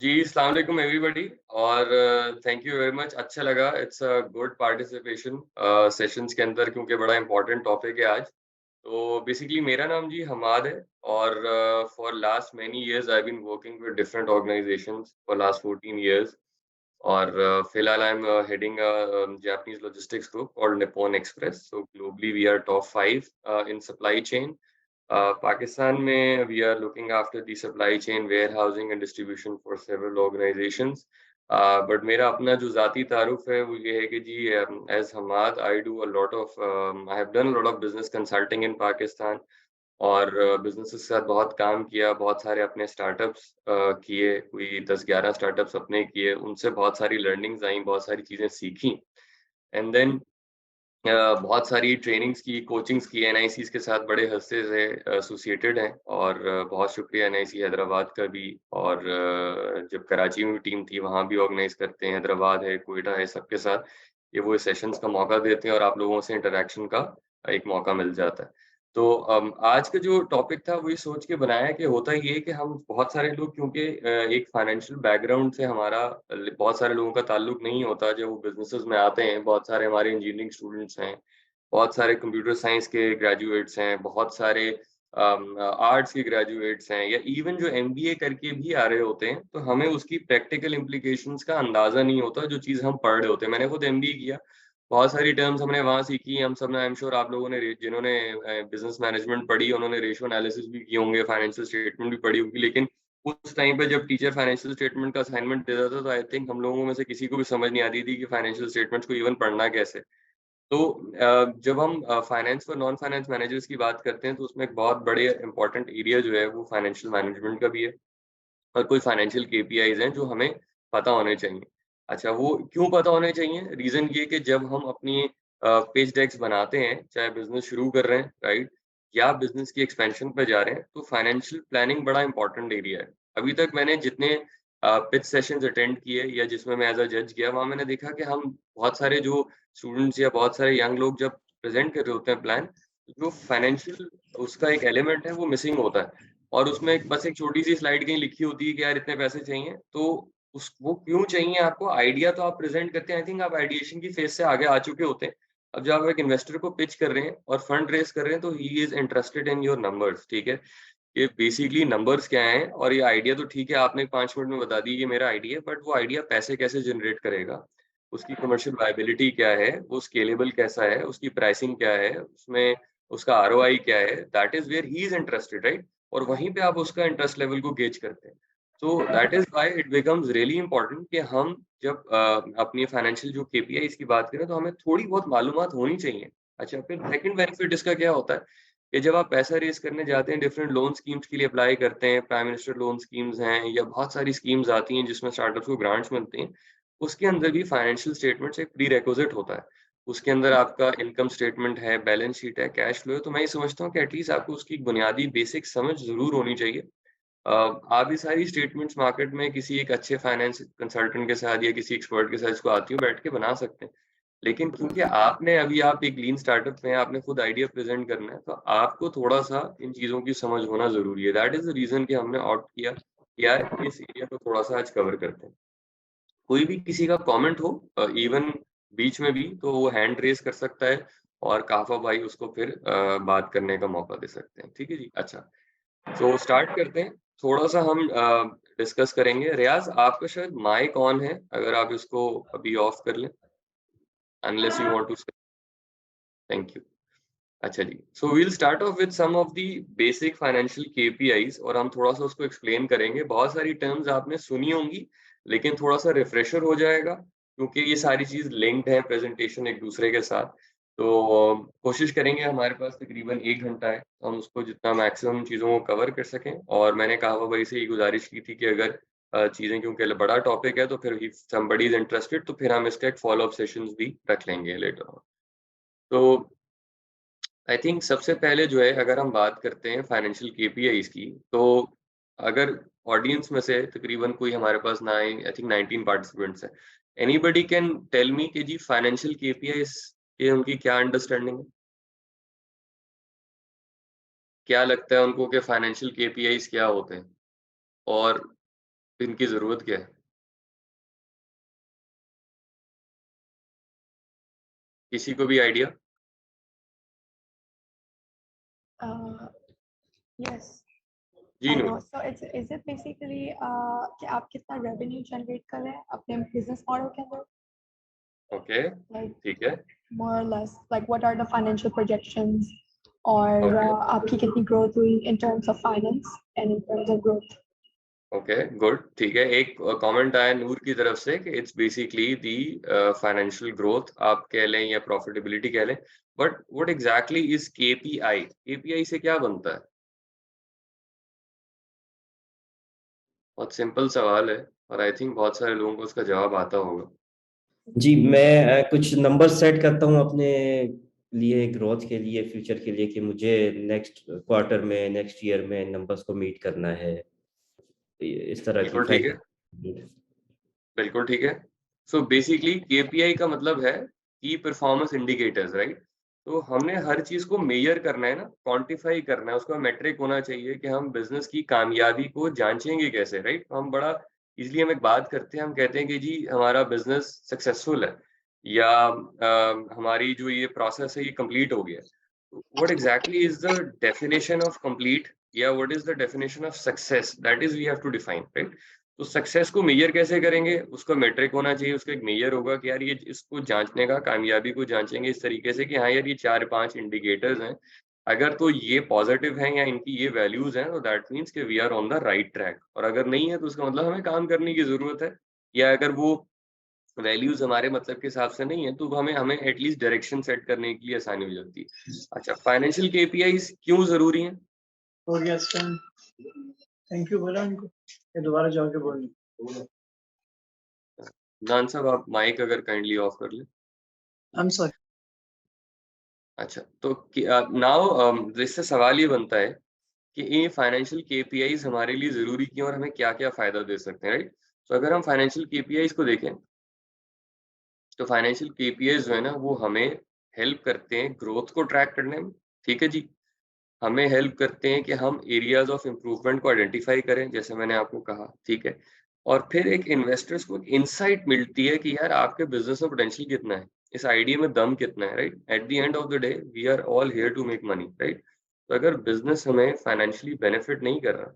जी, अस्सलाम वालेकुम एवरीबॉडी और थैंक यू वेरी मच। अच्छा लगा, it's a good participation sessions के अंदर क्योंकि बड़ा इम्पोर्टेंट टॉपिक है आज। तो बेसिकली मेरा नाम जी हमाद है और for last many years I been working with different organisations for last 14 years और फिलहाल I am heading a Japanese logistics group called Nippon Express. So globally we are top 5 in supply chain. Pakistan में we are looking after the supply chain, warehousing and distribution for several organizations. But मेरा अपना जो ज़ाती तारुफ है वो ये है कि जी as Hamad I do a lot of I have done a lot of business consulting in Pakistan और बिजनेस के साथ बहुत काम किया, बहुत सारे अपने स्टार्टअप्स किए, कोई 10-11 स्टार्टअप्स अपने किए, उनसे बहुत सारी लर्निंग्स आई, बहुत सारी चीज़ें सीखी एंड देन बहुत सारी ट्रेनिंग्स की, कोचिंग्स की, एनआईसीज़ के साथ बड़े अरसे से एसोसिएटेड हैं और बहुत शुक्रिया एनआईसी हैदराबाद का भी और जब कराची में भी टीम थी, वहाँ भी ऑर्गेनाइज़ करते हैं, हैदराबाद है, क्वेटा है, सबके साथ ये वो सेशंस का मौका देते हैं और आप लोगों से इंटरैक्शन का एक मौका मिल जाता है। तो आज का जो टॉपिक था, वो ये सोच के बनाया कि होता ये है कि हम बहुत सारे लोग क्योंकि एक फाइनेंशियल बैकग्राउंड से हमारा बहुत सारे लोगों का ताल्लुक नहीं होता, जब वो बिज़नेसेस में आते हैं, बहुत सारे हमारे इंजीनियरिंग स्टूडेंट्स हैं, बहुत सारे कंप्यूटर साइंस के ग्रेजुएट्स हैं, बहुत सारे आर्ट्स के ग्रेजुएट्स हैं या इवन जो एमबीए करके भी आ रहे होते हैं, तो हमें उसकी प्रैक्टिकल इम्प्लीकेशंस का अंदाज़ा नहीं होता, जो चीज़ हम पढ़ रहे होते हैं। मैंने खुद एमबीए किया, बहुत सारी टर्म्स हमने वहाँ सीखी, हम सब ने आई एम श्योर आप लोगों ने जिन्होंने बिज़नेस मैनेजमेंट पढ़ी, उन्होंने रेशियो एनालिसिस भी किए होंगे, फाइनेंशियल स्टेटमेंट भी पढ़ी होगी, लेकिन उस टाइम पे जब टीचर फाइनेंशियल स्टेटमेंट का असाइनमेंट देता था, तो आई थिंक हम लोगों में से किसी को भी समझ नहीं आती थी कि फाइनेंशियल स्टेटमेंट्स को इवन पढ़ना कैसे। तो जब हम फाइनेंस और नॉन फाइनेंस मैनेजर्स की बात करते हैं, तो उसमें एक बहुत बड़े इम्पोर्टेंट एरिया जो है, वो फाइनेंशियल मैनेजमेंट का भी है और कोई फाइनेंशियल केपीआईज़ हैं, जो हमें पता होने चाहिए। अच्छा, वो क्यों पता होने चाहिए? रीज़न ये कि जब हम अपनी पिच डेक्स बनाते हैं, चाहे बिज़नेस शुरू कर रहे हैं, राइट? या बिज़नेस की एक्सपेंशन पे जा रहे हैं, तो फाइनेंशियल प्लानिंग बड़ा इम्पोर्टेंट एरिया है। अभी तक मैंने जितने पिच सेशंस अटेंड किए या जिसमें मैं एज़ अ जज गया, वहाँ मैंने देखा कि हम बहुत सारे जो स्टूडेंट्स या बहुत सारे यंग लोग जब प्रेज़ेंट कर रहे होते हैं प्लान, जो फाइनेंशियल उसका एक एलिमेंट है, वो मिसिंग होता है। और उसमें बस एक छोटी-सी स्लाइड कहीं लिखी होती है कि यार इतने पैसे चाहिए, तो उस वो क्यों चाहिए आपको? आइडिया तो आप प्रेज़ेंट करते हैं, आई थिंक आप आइडिएशन की फेज़ से आगे आ चुके होते हैं। अब जब आप एक इन्वेस्टर को पिच कर रहे हैं और फंड रेज़ कर रहे हैं, तो ही is interested in your numbers, ठीक है? ये बेसिकली नंबर्स क्या हैं और ये आइडिया तो ठीक है, आपने 5 मिनट में बता दी ये मेरा आइडिया है, बट वो आइडिया पैसे कैसे जनरेट करेगा? उसकी कमर्शियल वायबिलिटी क्या है? वो स्केलेबल कैसा है? उसकी प्राइसिंग क्या है? उसमें उसका आरओआई क्या है? That is where he is interested, right? और वहीं पे आप उसका इंटरेस्ट लेवल को गेज करते हैं। So that is why it becomes really important कि हम जब अपनी फाइनेंशियल जो केपीआईज़ की बात करें, तो हमें थोड़ी बहुत मालूमात होनी चाहिए। अच्छा, फिर सेकंड बेनिफिट इसका क्या होता है कि जब आप पैसा रेज़ करने जाते हैं, डिफरेंट लोन स्कीम्स के लिए अप्लाई करते हैं, प्राइम मिनिस्टर लोन स्कीम्स हैं या बहुत सारी स्कीम्स आती हैं जिसमें स्टार्टअप्स को ग्रांट्स मिलती हैं। उसके अंदर भी फाइनेंशियल स्टेटमेंट्स एक प्रीरेक्विज़िट होता है। उसके अंदर आपका इनकम स्टेटमेंट है, बैलेंस शीट है, कैश फ्लो है, तो मैं ये समझता हूँ कि एटलीस्ट आपको उसकी बुनियादी बेसिक समझ ज़रूर होनी चाहिए। आप ये सारी स्टेटमेंट्स मार्केट में किसी एक अच्छे फाइनेंस कंसल्टेंट के साथ या किसी एक्सपर्ट के साथ इसको आती हो बैठ के बना सकते हैं। लेकिन क्योंकि आपने अभी आप एक लीन स्टार्टअप में हैं, आपने खुद आइडिया प्रेज़ेंट करना है, तो आपको थोड़ा-सा इन चीज़ों की समझ होना ज़रूरी है। दैट इज़ द रीज़न कि हमने ऑप्ट किया कि यार इस एरिया को थोड़ा-सा आज कवर करते हैं। कोई भी किसी का कमेंट हो इवन बीच में भी तो वो हैंड रेज़ कर सकता है और काफ़ा भाई उसको फिर बात करने का मौका दे सकते हैं। ठीक है जी? अच्छा, सो स्टार्ट करते हैं। थोड़ा-सा हम डिस्कस करेंगे। रियाज़ आपका शायद माइक ऑन है, अगर आप इसको अभी ऑफ कर लें, unless you want to say thank you. अच्छा जी, so we will start off with some of the basic financial KPIs और हम थोड़ा-सा उसको एक्सप्लेन करेंगे। बहुत सारी टर्म्स आपने सुनी होंगी, लेकिन थोड़ा-सा रिफ्रेशर हो जाएगा, क्योंकि ये सारी चीज़ लिंक्ड है प्रेज़ेंटेशन एक-दूसरे के साथ। तो कोशिश करेंगे हमारे पास तकरीबन 1 घंटा है, तो हम उसको जितना मैक्सिमम चीज़ों को कवर कर सकें और मैंने कहा भाई से ये गुज़ारिश की थी कि अगर चीज़ें क्योंकि बड़ा टॉपिक है, तो फिर इफ समबडी इज़ इंटरेस्टेड तो फिर हम इसका एक फ़ॉलो-अप सेशंस भी रख लेंगे लेटर ऑन। तो आई थिंक सबसे पहले जो है अगर हम बात करते हैं फाइनेंशियल केपीआईज़ की, तो अगर ऑडियंस में से तकरीबन कोई हमारे पास 9 आई थिंक 19 पार्टिसिपेंट्स हैं। एनीबॉडी कैन टेल मी कि जी फाइनेंशियल केपीआईज़ की उनकी क्या अंडरस्टैंडिंग है? क्या लगता है उनको कि फाइनेंशियल केपीआईज़ क्या होते हैं? और इनकी ज़रूरत क्या है? किसी को भी आइडिया? यस, जी, I know. Noor. So is it basically कि आप कितना रेवेन्यू जनरेट कर रहे हैं अपने बिजनेस मॉडल के अंदर, ओके, लाइक ठीक है। मोर और less, like what are the financial projections, और ओके, आपकी कितनी ग्रोथ हुई in terms of finance and in terms of growth. Okay, good, ठीक है। एक कमेंट आया नूर की तरफ से कि it's basically the financial growth आप कह लें या प्रॉफिटेबिलिटी कह लें, but what exactly is KPI? KPI से क्या बनता है? बहुत सिंपल सवाल है और आई थिंक बहुत सारे लोगों को उसका जवाब आता होगा। जी, मैं कुछ नंबर सेट करता हूँ अपने लिए, ग्रोथ के लिए, फ्यूचर के लिए, कि मुझे नेक्स्ट क्वार्टर में, नेक्स्ट ईयर में नंबर्स को मीट करना है। इस तरह की बिल्कुल ठीक है, फाइल। बिल्कुल ठीक है। सो बेसिकली केपीआई का मतलब है की परफॉर्मेंस इंडिकेटर्स, राइट? तो हमने हर चीज़ को मेजर करना है ना, क्वांटिफाई करना है, उसका मेट्रिक होना चाहिए कि हम बिज़नेस की कामयाबी को जाँचेंगे कैसे, राइट? हम बड़ा ईज़िली हम एक बात करते हैं, हम कहते हैं कि जी हमारा बिज़नेस सक्सेसफुल है या हमारी जो ये प्रोसेस है ये कंप्लीट हो गया है। तो what exactly is the definition of complete या what is the definition of success? That is we have to define, right? तो सक्सेस को मेजर कैसे करेंगे? उसका मेट्रिक होना चाहिए, उसका एक मेजर होगा कि यार ये इसको जाँचने का, कामयाबी को जाँचेंगे इस तरीके से कि हाँ यार ये 4-5 इंडिकेटर्स हैं। अगर तो ये पॉज़िटिव हैं या इनकी ये वैल्यूज़ हैं तो दैट मीन्स कि we are on the right track, और अगर नहीं है तो उसका मतलब हमें काम करने की ज़रूरत है। या अगर वो वैल्यूज़ हमारे मतलब के हिसाब से नहीं है तो हमें हमें एट लीस्ट डायरेक्शन सेट करने के लिए आसानी हो जाती है। अच्छा, फाइनेंशियल केपीआईज़ क्यों ज़रूरी हैं? हो गया स्टैंड। थैंक यू बोला उनको, ये दोबारा जाके बोलना। नान साहब आप माइक अगर काइंडली ऑफ कर लें। I am sorry. अच्छा, तो नाउ इससे सवाल ये बनता है कि ये फाइनेंशियल केपीआईज़ हमारे लिए ज़रूरी क्यों और हमें क्या-क्या फ़ायदा दे सकते हैं, राइट? तो अगर हम फाइनेंशियल केपीआईज़ को देखें, तो फाइनेंशियल केपीआईज़ जो है ना, वो हमें हेल्प करते हैं ग्रोथ को ट्रैक करने में, ठीक है जी? हमें हेल्प करते हैं कि हम एरियाज़ ऑफ इम्प्रूवमेंट को आइडेंटिफ़ाई करें, जैसे मैंने आपको कहा, ठीक है? और फिर एक इन्वेस्टर्स को एक इनसाइट मिलती है कि यार आपके बिज़नेस में पोटेंशियल कितना है, इस आइडिया में दम कितना है, right? At the end of the day we are all here to make money, right? तो अगर बिज़नेस हमें फाइनेंशियली बेनिफिट नहीं कर रहा,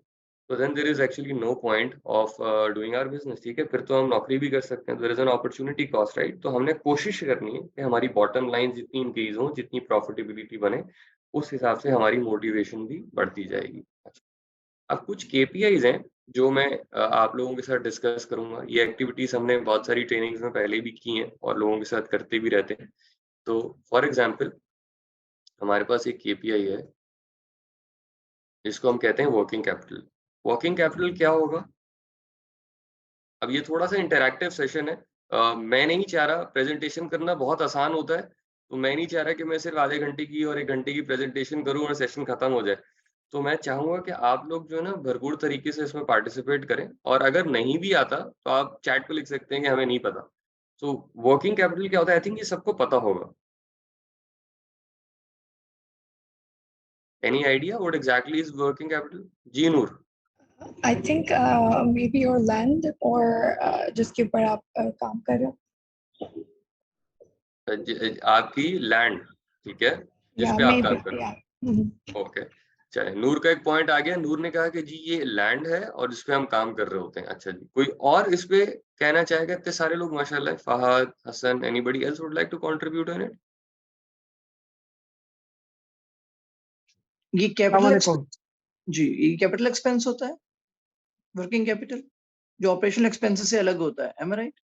तो then there is actually no point of doing our business, ठीक है? फिर तो हम नौकरी भी कर सकते हैं, there is an opportunity cost, right? तो हमने कोशिश करनी है कि हमारी बॉटम लाइन जितनी इंक्रीज़ हो, जितनी प्रॉफिटेबिलिटी बने, उस हिसाब से हमारी मोटिवेशन भी बढ़ती जाएगी। अब कुछ केपीआईज़ हैं, जो मैं आप लोगों के साथ डिस्कस करूँगा। ये एक्टिविटीज़ हमने बहुत सारी ट्रेनिंग्स में पहले भी की हैं और लोगों के साथ करते भी रहते हैं। तो फॉर एग्ज़ाम्पल हमारे पास एक केपीआई है, जिसको हम कहते हैं वर्किंग कैपिटल। वर्किंग कैपिटल क्या होगा? अब ये थोड़ा-सा इंटरैक्टिव सेशन है। मैं नहीं चाह रहा, प्रेज़ेंटेशन करना बहुत आसान होता है, तो मैं नहीं चाह रहा कि मैं सिर्फ़ आधे घंटे की और 1 घंटे की प्रेज़ेंटेशन करूँ और सेशन खत्म हो जाए। तो मैं चाहूँगा कि आप लोग जो है ना भरपूर तरीके से इसमें पार्टिसिपेट करें, और अगर नहीं भी आता, तो आप चैट पे लिख सकते हैं कि हमें नहीं पता। तो वर्किंग कैपिटल क्या होता है? आई थिंक ये सबको पता होगा। Any idea what exactly is working capital? जी, Noor. I think maybe your land और जिसके ऊपर आप काम कर रहे हो, आपकी लैंड, ठीक है? जिस या पे मे आप बी, काम कर रहे या हो। ओके, चलें, नूर का एक पॉइंट आ गया। नूर ने कहा कि जी ये लैंड है और इस पे हम काम कर रहे होते हैं। अच्छा जी, कोई और इस पे कहना चाहेगा? इतने सारे लोग माशाल्लाह, Fahad, Hasan, anybody else would like to contribute on it? ये कैपिटल जी, ये कैपिटल एक्सपेंस होता है, वर्किंग कैपिटल, जो ऑपरेशनल एक्सपेंसेस से अलग होता है। Am I right?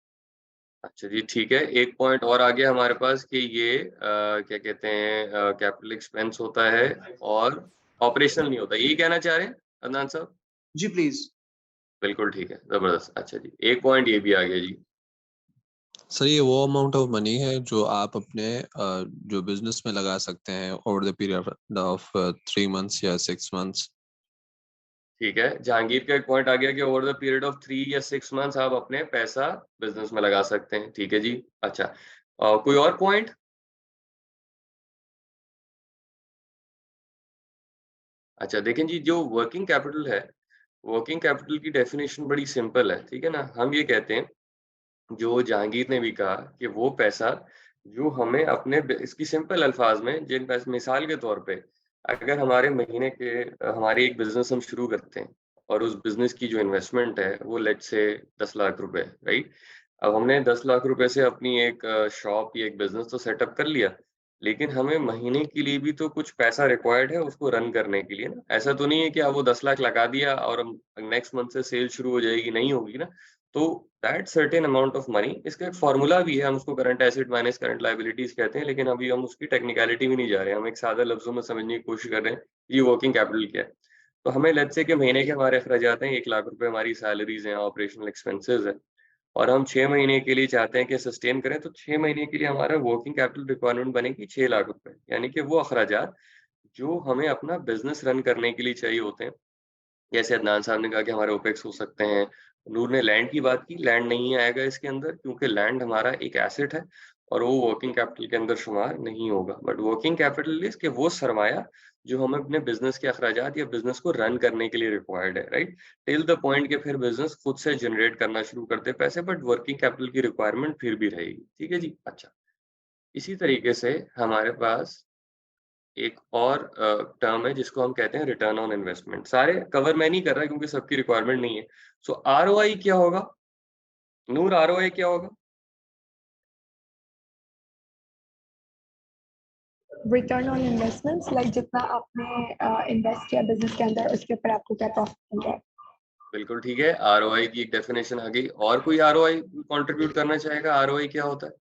अच्छा जी, ठीक है। एक पॉइंट और आ गया हमारे पास कि ये क्या कहते हैं, कैपिटल एक्सपेंस होता है और ऑपरेशनल नहीं होता। यही कहना चाह रहे हैं अदनान साहब? जी प्लीज। बिल्कुल ठीक है, ज़बरदस्त। अच्छा जी, एक पॉइंट ये भी आ गया जी। सर ये वो अमाउंट ऑफ मनी है जो आप अपने जो बिजनेस में लगा सकते हैं over the period of 3 months या 6 मंथ्स। ठीक है, जहांगीर का एक पॉइंट आ गया कि ओवर द पीरियड ऑफ 3 या 6 मंथ्स आप अपने पैसा बिज़नेस में लगा सकते हैं। ठीक है जी। अच्छा, कोई और पॉइंट? अच्छा, देखें जी, जो वर्किंग कैपिटल है, वर्किंग कैपिटल की डेफिनेशन बड़ी सिंपल है, ठीक है ना? हम ये कहते हैं, जो जहांगीर ने भी कहा कि वो पैसा जो हमें अपने इसकी सिंपल अल्फाज में जिन पैसे मिसाल के तौर पे अगर हमारे महीने के हमारी एक बिजनेस हम शुरू करते हैं और उस बिजनेस की जो इन्वेस्टमेंट है वो लेट्स से 10 लाख रुपए, राइट? अब हमने 10 लाख रुपए से अपनी एक शॉप या एक बिजनेस तो सेटअप कर लिया, लेकिन हमें महीने के लिए भी तो कुछ पैसा रिक्वायर्ड है उसको रन करने के लिए ना। ऐसा तो नहीं है कि आप वो 10 लाख लगा दिया और नेक्स्ट मंथ से सेल शुरू हो जाएगी, नहीं होगी ना। तो that certain amount of money, इसका एक फॉर्मूला भी है, हम उसको current asset minus current liabilities कहते हैं, लेकिन अभी हम उसकी टेक्निकलिटी में नहीं जा रहे हैं, हम एक सादा लफ्जों में समझने की कोशिश कर रहे हैं ये वर्किंग कैपिटल क्या है। तो हमें लेट्स से कि महीने के हमारे अखराजात हैं 1 लाख रुपए, हमारी सैलरीज हैं, ऑपरेशनल एक्सपेंसेस है और हम 6 महीने के लिए चाहते हैं कि सस्टेन करें, तो 6 महीने के लिए हमारा वर्किंग कैपिटल रिक्वायरमेंट बनेगी 6 लाख रुपए, यानी कि वो अखराजात जो हमें अपना बिजनेस रन करने के लिए चाहिए होते हैं। जैसे अदनान साहब ने कहा कि हमारे ओपेक्स हो सकते हैं। नूर ने लैंड की बात की, लैंड नहीं आएगा इसके अंदर क्योंकि लैंड हमारा एक एसेट है और वो वर्किंग कैपिटल के अंदर शुमार नहीं होगा। बट वर्किंग कैपिटल इज़ कि वो सरमाया जो हमें अपने बिज़नेस के अखराजात या बिज़नेस को रन करने के लिए रिक्वायर्ड है, राइट? टिल द पॉइंट कि फिर बिज़नेस खुद से जनरेट करना शुरू कर दे पैसे, बट वर्किंग कैपिटल की रिक्वायरमेंट फिर भी रहेगी। ठीक है जी? अच्छा। इसी तरीके से हमारे पास एक और टर्म है जिसको हम कहते हैं रिटर्न ऑन इन्वेस्टमेंट। सारे कवर मैं नहीं कर रहा क्योंकि सबकी रिक्वायरमेंट नहीं है। सो आरओआई क्या होगा? नूर, आरओआई क्या होगा? रिटर्न ऑन इन्वेस्टमेंट्स, लाइक जितना आपने इन्वेस्ट किया बिजनेस के अंदर उसके ऊपर आपको क्या प्रॉफिट मिल रहा है। बिल्कुल ठीक है, आरओआई की एक डेफिनेशन आ गई। और कोई आरओआई कंट्रीब्यूट करना चाहेगा? आरओआई क्या होता है?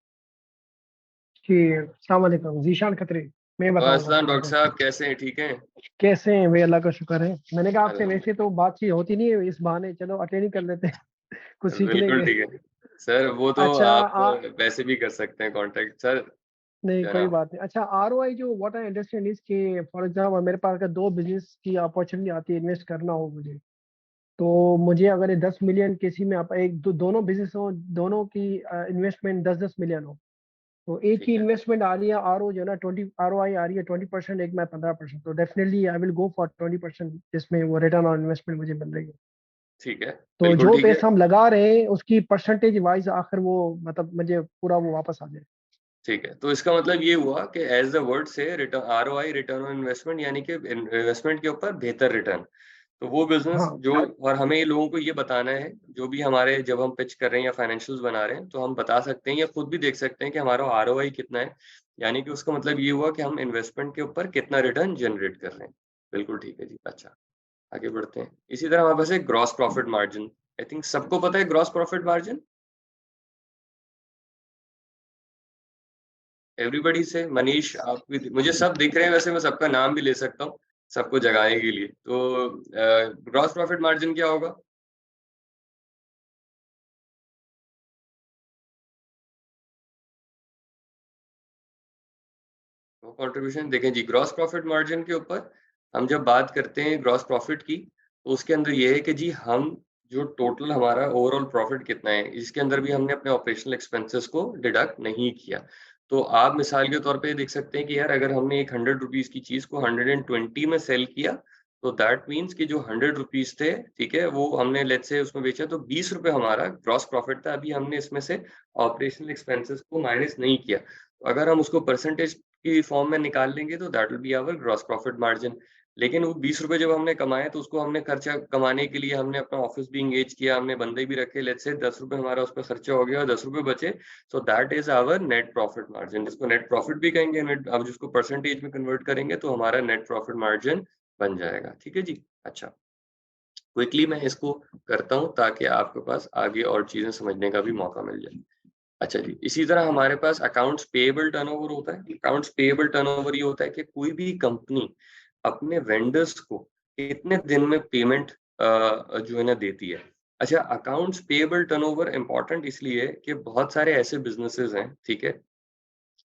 जी अस्सलाम वालेकुम, जीशान खत्री। मैं बताऊंगा अस्सलाम डॉक्टर आपको। साहब, कैसे हैं? ठीक हैं? कैसे हैं भाई? अल्लाह का शुक्र है। मैंने कहा आपसे अल्हम्दुलिल्लाह। वैसे तो बातचीत होती नहीं है, इस बहाने चलो अटेंड ही कर लेते हैं कुछ सीखने बिल्कुल के। ठीक है। सर वो तो अच्छा आप वैसे भी कर सकते हैं कॉन्टैक्ट सर। नहीं कोई जनाब। बात नहीं। अच्छा आरओआई जो व्हाट आई अंडरस्टैंड इज कि फॉर एग्जांपल मेरे पास अगर दो बिजनेस की अपॉर्चुनिटी आती है, इन्वेस्ट करना हो मुझे, तो मुझे अगर ये 10 मिलियन किसी में आप एक दोनों बिजनेस हो, दोनों की इन्वेस्टमेंट 10-10 मिलियन हो, तो एक ही ठीक है, इन्वेस्टमेंट आ रही है आरओ जो है ना 20 आरओआई आ रही है 20%, एक में 15%, तो definitely I will go for 20% जिसमें वो रिटर्न ऑन इन्वेस्टमेंट मुझे मिल रही है। ठीक है। तो बिल्कुल जो ठीक है। पैसा हम लगा रहे हैं उसकी परसेंटेज वाइज आखिर वो मतलब मुझे पूरा वो वापस आ जाए। ठीक है, तो इसका मतलब ये हुआ कि एज़ द वर्ड से return ROI return on investment, यानी कि इन्वेस्टमेंट के ऊपर बेहतर रिटर्न। तो वो बिज़नेस हाँ जो, और हमें ये लोगों को ये बताना है, जो भी हमारे जब हम पिच कर रहे हैं या फाइनेंशियल्स बना रहे हैं, तो हम बता सकते हैं या खुद भी देख सकते हैं कि हमारा आरओआई कितना है। यानी कि उसका मतलब ये हुआ कि हम इन्वेस्टमेंट के ऊपर कितना रिटर्न जनरेट कर रहे हैं। बिल्कुल ठीक है जी। अच्छा, आगे बढ़ते हैं। इसी तरह हमारे पास है gross profit margin. I think सबको पता है ग्रॉस प्रॉफिट मार्जिन? एवरीबॉडी से मनीष, आप भी, मुझे सब दिख रहे हैं, वैसे मैं सबका नाम भी ले सकता हूँ सबको जगाने के लिए। तो ग्रॉस प्रॉफिट मार्जिन क्या होगा? वो कंट्रीब्यूशन देखें जी, ग्रॉस प्रॉफिट मार्जिन के ऊपर हम जब बात करते हैं ग्रॉस प्रॉफिट की, तो उसके अंदर ये है कि जी हम जो टोटल हमारा ओवरऑल प्रॉफिट कितना है, इसके अंदर भी हमने अपने ऑपरेशनल एक्सपेंसेस को डिडक्ट नहीं किया। तो आप मिसाल के तौर पे देख सकते हैं कि यार अगर हमने एक 100 रुपीज़ की चीज़ को 120 में सेल किया, तो दैट मीन्स कि जो 100 रुपीज़ थे, ठीक है, वो हमने लेट्स से उसमें बेचा तो 20 रुपए हमारा ग्रॉस प्रॉफिट था। अभी हमने इसमें से ऑपरेशनल एक्सपेंसेस को माइनस नहीं किया। तो अगर हम उसको परसेंटेज की फॉर्म में निकाल लेंगे तो that will be our gross profit margin. लेकिन वो 20 रुपए जब हमने कमाए तो उसको हमने खर्चा कमाने के लिए हमने अपना ऑफिस भी एंगेज किया, हमने बंदे भी रखे, लेट्स से 10 रुपए हमारा उस पे खर्चा हो गया और 10 रुपए बचे, so that is our net profit margin, जिसको नेट प्रॉफिट भी कहेंगे। नेट, अब जिसको परसेंटेज में कन्वर्ट करेंगे तो हमारा नेट प्रॉफिट मार्जिन बन जाएगा। ठीक है जी। अच्छा, क्विकली मैं इसको करता हूँ ताकि आपके पास आगे और चीजें समझने का भी मौका मिल जाए। अच्छा जी, इसी तरह हमारे पास अकाउंट्स पेएबल टर्नओवर होता है। अकाउंट्स पेएबल टर्नओवर ये होता है कि कोई भी कंपनी अपने वेंडर्स को कितने दिन में पेमेंट जो है ना देती है। अच्छा, अकाउंट्स पेएबल टर्नओवर इम्पोर्टेंट इसलिए है कि बहुत सारे ऐसे बिजनेसेस हैं, ठीक है,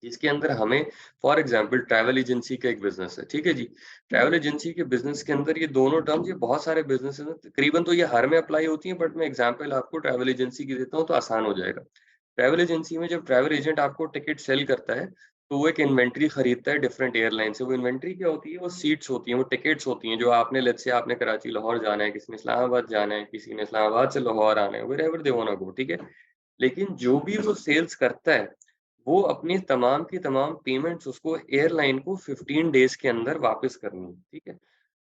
जिसके अंदर हमें, फॉर एग्जांपल ट्रैवल एजेंसी का एक बिजनेस है, ठीक है जी। ट्रैवल एजेंसी के बिजनेस के अंदर ये दोनों टर्म्स, ये बहुत सारे बिजनेसेस हैं, तकरीबन तो ये हर में अप्लाई होती हैं, बट मैं एग्जांपल आपको ट्रैवल एजेंसी की देता हूँ तो आसान हो जाएगा। ट्रैवल एजेंसी में जब ट्रैवल एजेंट आपको टिकट सेल करता है, तो वो एक इन्वेंट्री खरीदता है डिफरेंट एयरलाइन से। वो इन्वेंट्री क्या होती है? वो सीट्स होती हैं, वो टिकट्स होती हैं, जो आपने लेट्स से आपने कराची लाहौर जाना है, किसी ने इस्लामाबाद जाना है, किसी ने इस्लामाबाद से लाहौर आना है, wherever they want to go, ठीक है? लेकिन जो भी वो सेल्स करता है, वो अपनी तमाम की तमाम पेमेंट्स उसको एयरलाइन को 15 डेज़ के अंदर वापस करनी है, ठीक है?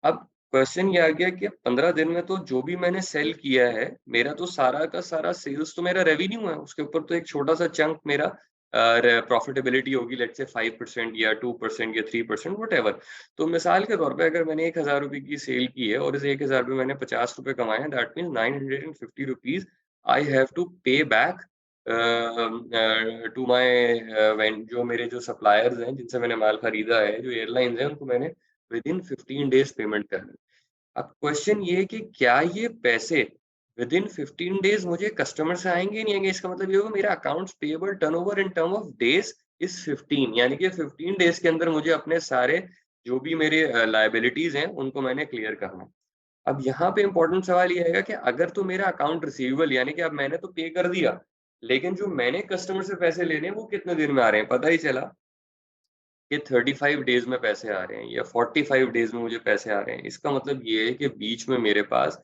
अब क्वेश्चन ये आ गया कि 15 दिन में तो जो भी मैंने सेल किया है, मेरा तो सारा का सारा सेल्स तो मेरा रेवेन्यू है, उसके ऊपर तो एक छोटा-सा चंक मेरा प्रॉफिटेबिलिटी होगी, लेट्स से 5% या 2% या 3% व्हाटएवर। तो मिसाल के तौर पे अगर मैंने ₹1000 की सेल की है और इस 1000 में मैंने ₹50 कमाए हैं, that means ₹950 I have to pay back to my वेन जो मेरे जो सप्लायर्स हैं, जिनसे मैंने माल खरीदा है, जो एयरलाइंस हैं, उनको मैंने विदिन 15 डेज़ पेमेंट करनी है। अब क्वेश्चन ये है कि क्या ये पैसे विदिन 15 डेज़ मुझे कस्टमर से आएँगे या नहीं आएँगे? इसका मतलब ये होगा मेरा accounts payable turnover in term of days is 15, यानी कि 15 डेज़ के अंदर मुझे अपने सारे जो भी मेरे लायबिलिटीज़ हैं, उनको मैंने क्लियर करना है। अब यहाँ पे इम्पोर्टेंट सवाल ये आएगा कि अगर तो मेरा अकाउंट रिसीवेबल, यानी कि अब मैंने तो पे कर दिया, लेकिन जो मैंने कस्टमर से पैसे लेने हैं, वो कितने दिन में आ रहे हैं? पता ही चला कि 35 डेज़ में पैसे आ रहे हैं या 45 डेज़ में मुझे पैसे आ रहे हैं। इसका मतलब ये है कि बीच में मेरे पास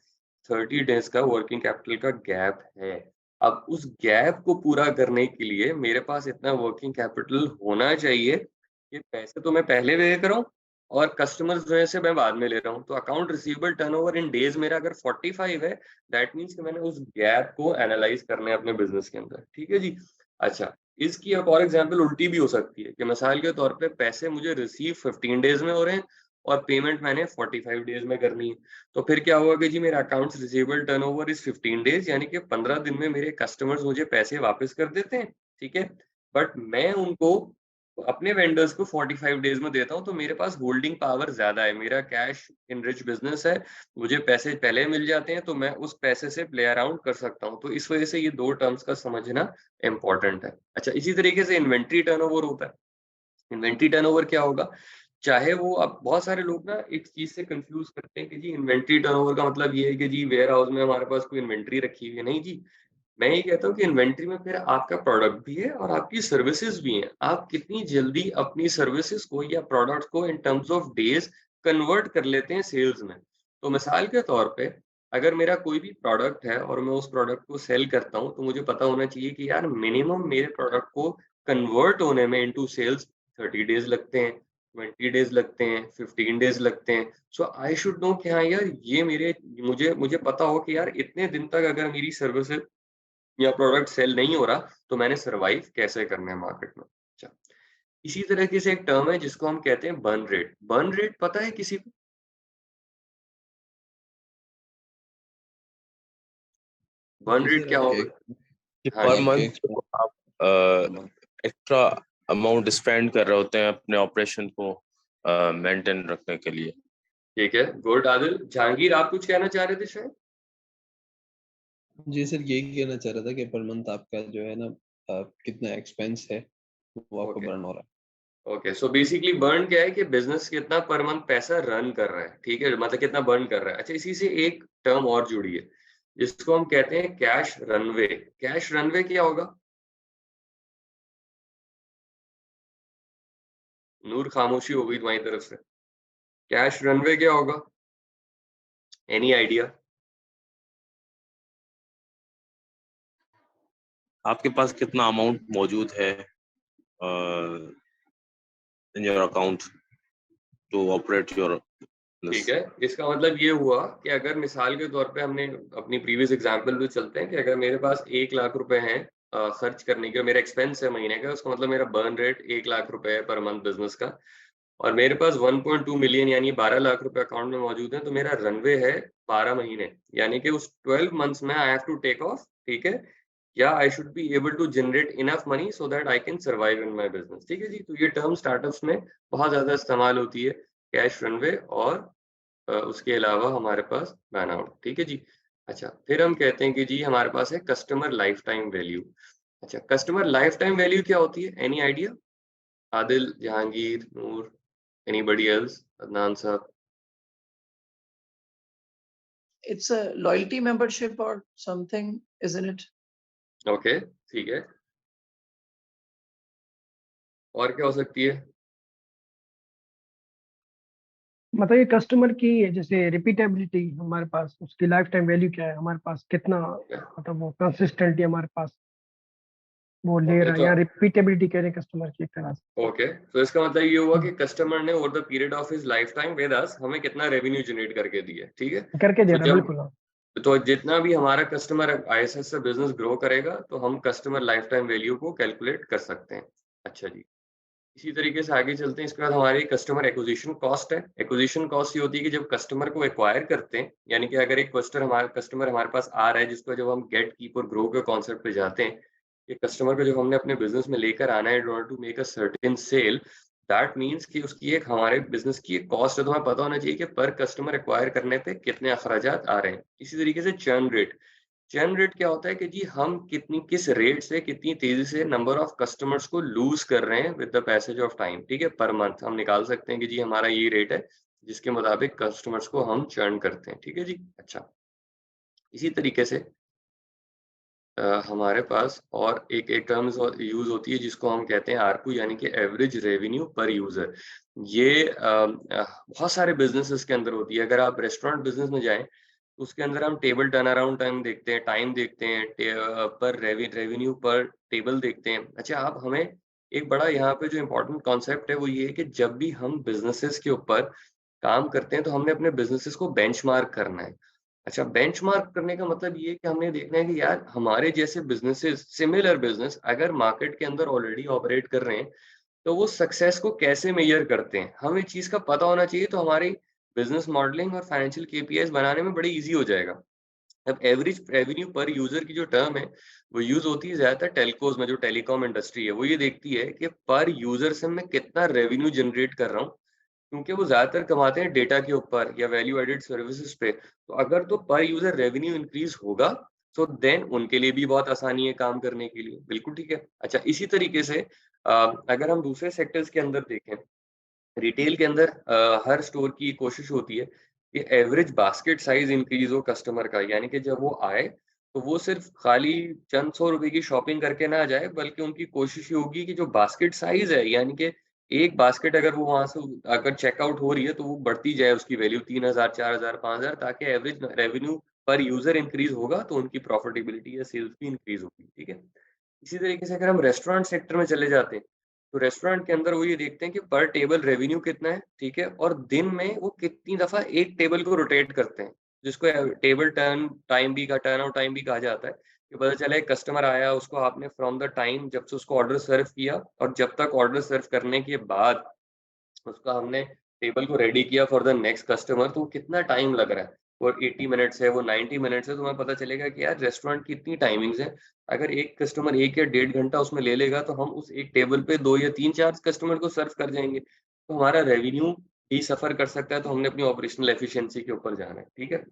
30 डेज़ का वर्किंग कैपिटल का गैप है। अब उस गैप को पूरा करने के लिए मेरे पास इतना वर्किंग कैपिटल होना चाहिए कि पैसे तो मैं पहले पे कर रहा हूँ और कस्टमर्स जो है से मैं बाद में ले रहा हूँ। तो account receivable turnover in days मेरा अगर 45 है, दैट मीन्स कि मैंने उस गैप को एनालाइज़ करना है अपने बिज़नेस के अंदर। ठीक है जी? अच्छा, इसकी एक और एग्जांपल उल्टी भी हो सकती है कि मिसाल के तौर पे पैसे मुझे रिसीव 15 डेज़ में हो रहे हैं और पेमेंट मैंने 45 डेज़ में करनी है। तो फिर क्या होगा कि जी मेरा accounts receivable turnover is 15 days, यानी कि 15 दिन में मेरे कस्टमर्स मुझे पैसे वापस कर देते हैं, ठीक है? बट मैं उनको अपने वेंडर्स को 45 डेज़ में देता हूँ, तो मेरे पास होल्डिंग पावर ज़्यादा है। मेरा कैश इन रिच बिज़नेस है, मुझे पैसे पहले मिल जाते हैं, तो मैं उस पैसे से प्ले अराउंड कर सकता हूँ। तो इस वज़ह से ये 2 टर्म्स का समझना इम्पोर्टेंट है। अच्छा, इसी तरीके से इन्वेंटरी टर्नओवर होता है। इन्वेंटरी टर्नओवर क्या होगा? चाहे वो अब बहुत सारे लोग ना एक चीज़ से कन्फ्यूज़ करते हैं कि जी इन्वेंटरी टर्नओवर का मतलब ये है कि जी वेयर हाउस में हमारे पास कोई इन्वेंटरी रखी हुई है। नहीं जी, मैं ये कहता हूँ कि इन्वेंटरी में फिर आपका प्रोडक्ट भी है और आपकी सर्विसेज़ भी हैं। आप कितनी जल्दी अपनी सर्विसेज़ को या प्रोडक्ट को इन टर्म्स ऑफ डेज़ कन्वर्ट कर लेते हैं सेल्स में। तो मिसाल के तौर पे अगर मेरा कोई भी प्रोडक्ट है और मैं उस प्रोडक्ट को सेल करता हूँ, तो मुझे पता होना चाहिए कि यार मिनिमम मेरे प्रोडक्ट को कन्वर्ट होने में इनटू सेल्स 30 डेज़ लगते हैं, 20 डेज़ लगते हैं, 15 डेज़ लगते हैं। सो आई शुड नो कि हाँ यार ये मेरे मुझे मुझे पता हो कि यार इतने दिन तक अगर मेरी सर्विसेज़ या प्रोडक्ट सेल नहीं हो रहा, तो मैंने सर्वाइव कैसे करना है मार्केट में। अच्छा, इसी तरीके से एक टर्म है जिसको हम कहते हैं बर्न रेट। बर्न रेट पता है किसी को? बर्न जी रेट सर, क्या आप होगा? एक कि हाँ पर जी, मंथ जो आप एक्स्ट्रा अमाउंट स्पेंड कर रहे होते हैं अपने ऑपरेशन को मेंटेन रखने के लिए। ठीक है, गुड आदिल। जहांगीर आप कुछ कहना चाह रहे थे शायद? जी सर, यही कहना चाह रहा था कि पर मंथ आपका जो है ना कितना एक्सपेंस है वो आपको ओके, बर्न हो रहा ओके। सो बेसिकली बर्न क्या है कि बिज़नेस कितना पर मंथ पैसा रन कर रहा है, ठीक है? मतलब कितना बर्न कर रहा है। अच्छा, इसी से एक टर्म और जुड़ी है, जिसको हम कहते हैं कैश रनवे। कैश रनवे क्या होगा? नूर खामोशी हो गई तुम्हारी तरफ से। कैश रनवे क्या होगा? Any idea? आपके पास कितना अमाउंट मौजूद है in your account to operate your ठीक बिजनेस। है, इसका मतलब ये हुआ कि अगर मिसाल के तौर पे हमने अपनी प्रीवियस एग्जांपल पे चलते हैं कि अगर मेरे पास 1 लाख रुपए हैं खर्च करने के, मेरा एक्सपेंस है महीने का, उसका मतलब मेरा बर्न रेट 1 लाख रुपए है पर मंथ बिज़नेस का और मेरे पास 1.2 मिलियन यानी 12 लाख रुपए अकाउंट में मौजूद हैं, तो मेरा रनवे है 12 महीने, यानी कि उस 12 मंथ्स में I have to take off, ठीक है? या I should be able to generate enough money so that I can survive in my business, ठीक है जी? तो ये टर्म स्टार्टअप्स में बहुत ज़्यादा इस्तेमाल होती है, कैश रनवे और उसके अलावा हमारे पास बैन आउट, ठीक है जी? अच्छा, फिर हम कहते हैं कि जी हमारे पास है कस्टमर लाइफ टाइम वैल्यू। अच्छा, कस्टमर लाइफ टाइम वैल्यू क्या होती है? Any idea? Adil, Jahangir, Noor, anybody else? Adnan sahab? It's a loyalty membership or something, isn't it? Okay, ठीक है। और क्या हो सकती है? मतलब ये कस्टमर की जैसे रिपीटेबिलिटी हमारे पास, उसकी लाइफ टाइम वैल्यू क्या है हमारे पास, कितना मतलब वो कंसिस्टेंटली हमारे पास वो ले ओके रहा है, तो या रिपीटेबिलिटी कह रहे हैं कस्टमर की एक तरह से। ओके तो इसका मतलब ये हुआ कि हम्म, कस्टमर ने over the period of his life time with us हमें कितना रेवेन्यू जनरेट करके दिया, ठीक है? करके दे तो रहा है, जब बिल्कुल हाँ। तो जितना भी हमारा कस्टमर आईएसएस से बिजनेस ग्रो करेगा तो हम कस्टमर लाइफ टाइम वैल्यू को कैलकुलेट कर सकते हैं। अच्छा जी, इसी तरीके से आगे चलते हैं। इसके बाद हमारी कस्टमर एक्विजिशन कॉस्ट है। एक्विजिशन कॉस्ट ये होती है कि जब कस्टमर को एक्वायर करते हैं, यानी कि अगर एक कस्टमर हमारे पास आ रहा है, जिसको जब हम गेट कीप और ग्रो के कॉन्सेप्ट पे जाते हैं, ये कस्टमर को जब हमने अपने बिजनेस में लेकर आना है in order to make a certain sale, that means कि उसकी एक हमारे बिजनेस की एक कॉस्ट है। तो हमें पता होना चाहिए कि पर कस्टमर एक्वायर करने पे कितने अखराजात आ रहे हैं। इसी तरीके से चर्न रेट। चर्न रेट क्या होता है कि जी हम किस रेट से कितनी तेजी से नंबर ऑफ कस्टमर्स को लूज कर रहे हैं with the passage of time, ठीक है? पर मंथ हम निकाल सकते हैं कि जी हमारा ये रेट है जिसके मुताबिक कस्टमर्स को हम चर्न करते हैं, ठीक है जी? अच्छा, इसी तरीके से हमारे पास और एक एक टर्म्स और यूज़ होती है जिसको हम कहते हैं आरपू, यानी कि एवरेज रेवेन्यू पर यूज़र। ये बहुत सारे बिज़नेसेस के अंदर होती है। अगर आप रेस्टोरेंट बिज़नेस में जाएँ, तो उसके अंदर हम टेबल टर्न अराउंड टाइम देखते हैं, पर रेवेन्यू पर टेबल देखते हैं। अच्छा, आप हमें एक बड़ा यहाँ पे जो इम्पोर्टेंट कॉन्सेप्ट है वो ये है कि जब भी हम बिज़नेसेस के ऊपर काम करते हैं, तो हमने अपने बिज़नेसेस को बेंचमार्क करना है। अच्छा, बेंचमार्क करने का मतलब ये है कि हमने देखना है कि यार हमारे जैसे बिज़नेसेस, सिमिलर बिज़नेस अगर मार्केट के अंदर ऑलरेडी ऑपरेट कर रहे हैं, तो वो सक्सेस को कैसे मेज़र करते हैं? हमें इस चीज़ का पता होना चाहिए, तो हमारी बिज़नेस मॉडलिंग और फाइनेंशियल केपीआईज़ बनाने में बड़ी ईज़ी हो जाएगा। अब एवरेज रेवेन्यू पर यूज़र की जो टर्म है, वो यूज़ होती है ज़्यादातर टेलकोज़ में, जो टेलीकॉम इंडस्ट्री है। वो ये देखती है कि पर यूज़र से मैं कितना रेवेन्यू जनरेट कर रहा हूँ, क्योंकि वो ज़्यादातर कमाते हैं डेटा के ऊपर या वैल्यू एडेड सर्विसेज़ पे। तो अगर तो पर यूज़र रेवेन्यू इंक्रीज़ होगा, तो देन उनके लिए भी बहुत आसानी है काम करने के लिए। बिल्कुल ठीक है। अच्छा, इसी तरीके से अगर हम दूसरे सेक्टर्स के अंदर देखें, रिटेल के अंदर हर स्टोर की कोशिश होती है कि एवरेज बास्केट साइज़ इंक्रीज़ हो कस्टमर का। यानी कि जब वो आए, तो वो सिर्फ़ खाली चंद सौ रुपए की शॉपिंग करके ना जाए, बल्कि उनकी कोशिश ये होगी कि जो बास्केट साइज़ है, यानी कि एक बास्केट अगर वो वहाँ से अगर चेकआउट हो रही है, तो वो बढ़ती जाए उसकी वैल्यू 3000, 4000, 5000, ताकि एवरेज रेवेन्यू पर यूज़र इंक्रीज़ होगा, तो उनकी प्रॉफिटेबिलिटी या सेल्स भी इंक्रीज़ होगी। ठीक है? इसी तरीके से अगर हम रेस्टोरेंट सेक्टर में चले जाते हैं, तो रेस्टोरेंट के अंदर वो ये देखते हैं कि पर टेबल रेवेन्यू कितना है, ठीक है? और दिन में वो कितनी दफ़ा एक टेबल को रोटेट करते हैं, जिसको टेबल टर्न आउट टाइम भी कहा जाता है। कि पता चला एक कस्टमर आया, उसको आपने फ्रॉम द टाइम जब से उसको ऑर्डर सर्व किया और जब तक ऑर्डर सर्व करने के बाद उसका हमने टेबल को रेडी किया फॉर द नेक्स्ट कस्टमर, तो कितना टाइम लग रहा है। वो 80 मिनट्स है, वो 90 मिनट्स है, तो हमें पता चलेगा कि यार रेस्टोरेंट की इतनी टाइमिंग्स हैं। अगर एक कस्टमर 1 या डेढ़ घंटा उसमें ले लेगा, तो हम उस एक टेबल पे 2 या 3-4 कस्टमर को सर्व कर जाएँगे। तो हमारा रेवेन्यू भी सफ़र कर सकता है, तो हमने अपनी ऑपरेशनल एफिशिएंसी के ऊपर जाना है, ठीक है?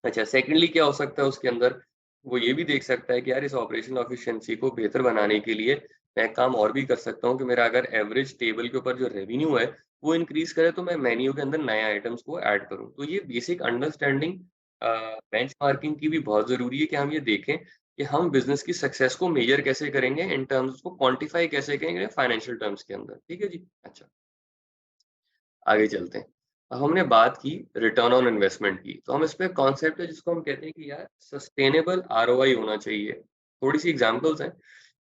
अच्छा, सेकंडली क्या हो सकता है उसके अंदर, वो ये भी देख सकता है कि यार इस ऑपरेशनल एफिशिएंसी को बेहतर बनाने के लिए मैं एक काम और भी कर सकता हूँ कि मेरा अगर एवरेज टेबल के ऊपर जो रेवेन्यू है, वो इंक्रीज़ करे, तो मैं मेन्यू के अंदर नए आइटम्स को ऐड करूँ। तो ये बेसिक अंडरस्टैंडिंग बेंचमार्किंग की भी बहुत ज़रूरी है कि हम ये देखें कि हम बिज़नेस की सक्सेस को मेज़र कैसे करेंगे, इन टर्म्स उसको क्वांटिफ़ाई कैसे करेंगे फाइनेंशियल टर्म्स के अंदर। ठीक है जी? अच्छा। आगे चलते हैं। अब हमने बात की रिटर्न ऑन इन्वेस्टमेंट की, तो हम इस पे कॉन्सेप्ट है जिसको हम कहते हैं कि यार सस्टेनेबल आरओआई होना चाहिए। थोड़ी-सी एग्ज़ाम्पल्स हैं,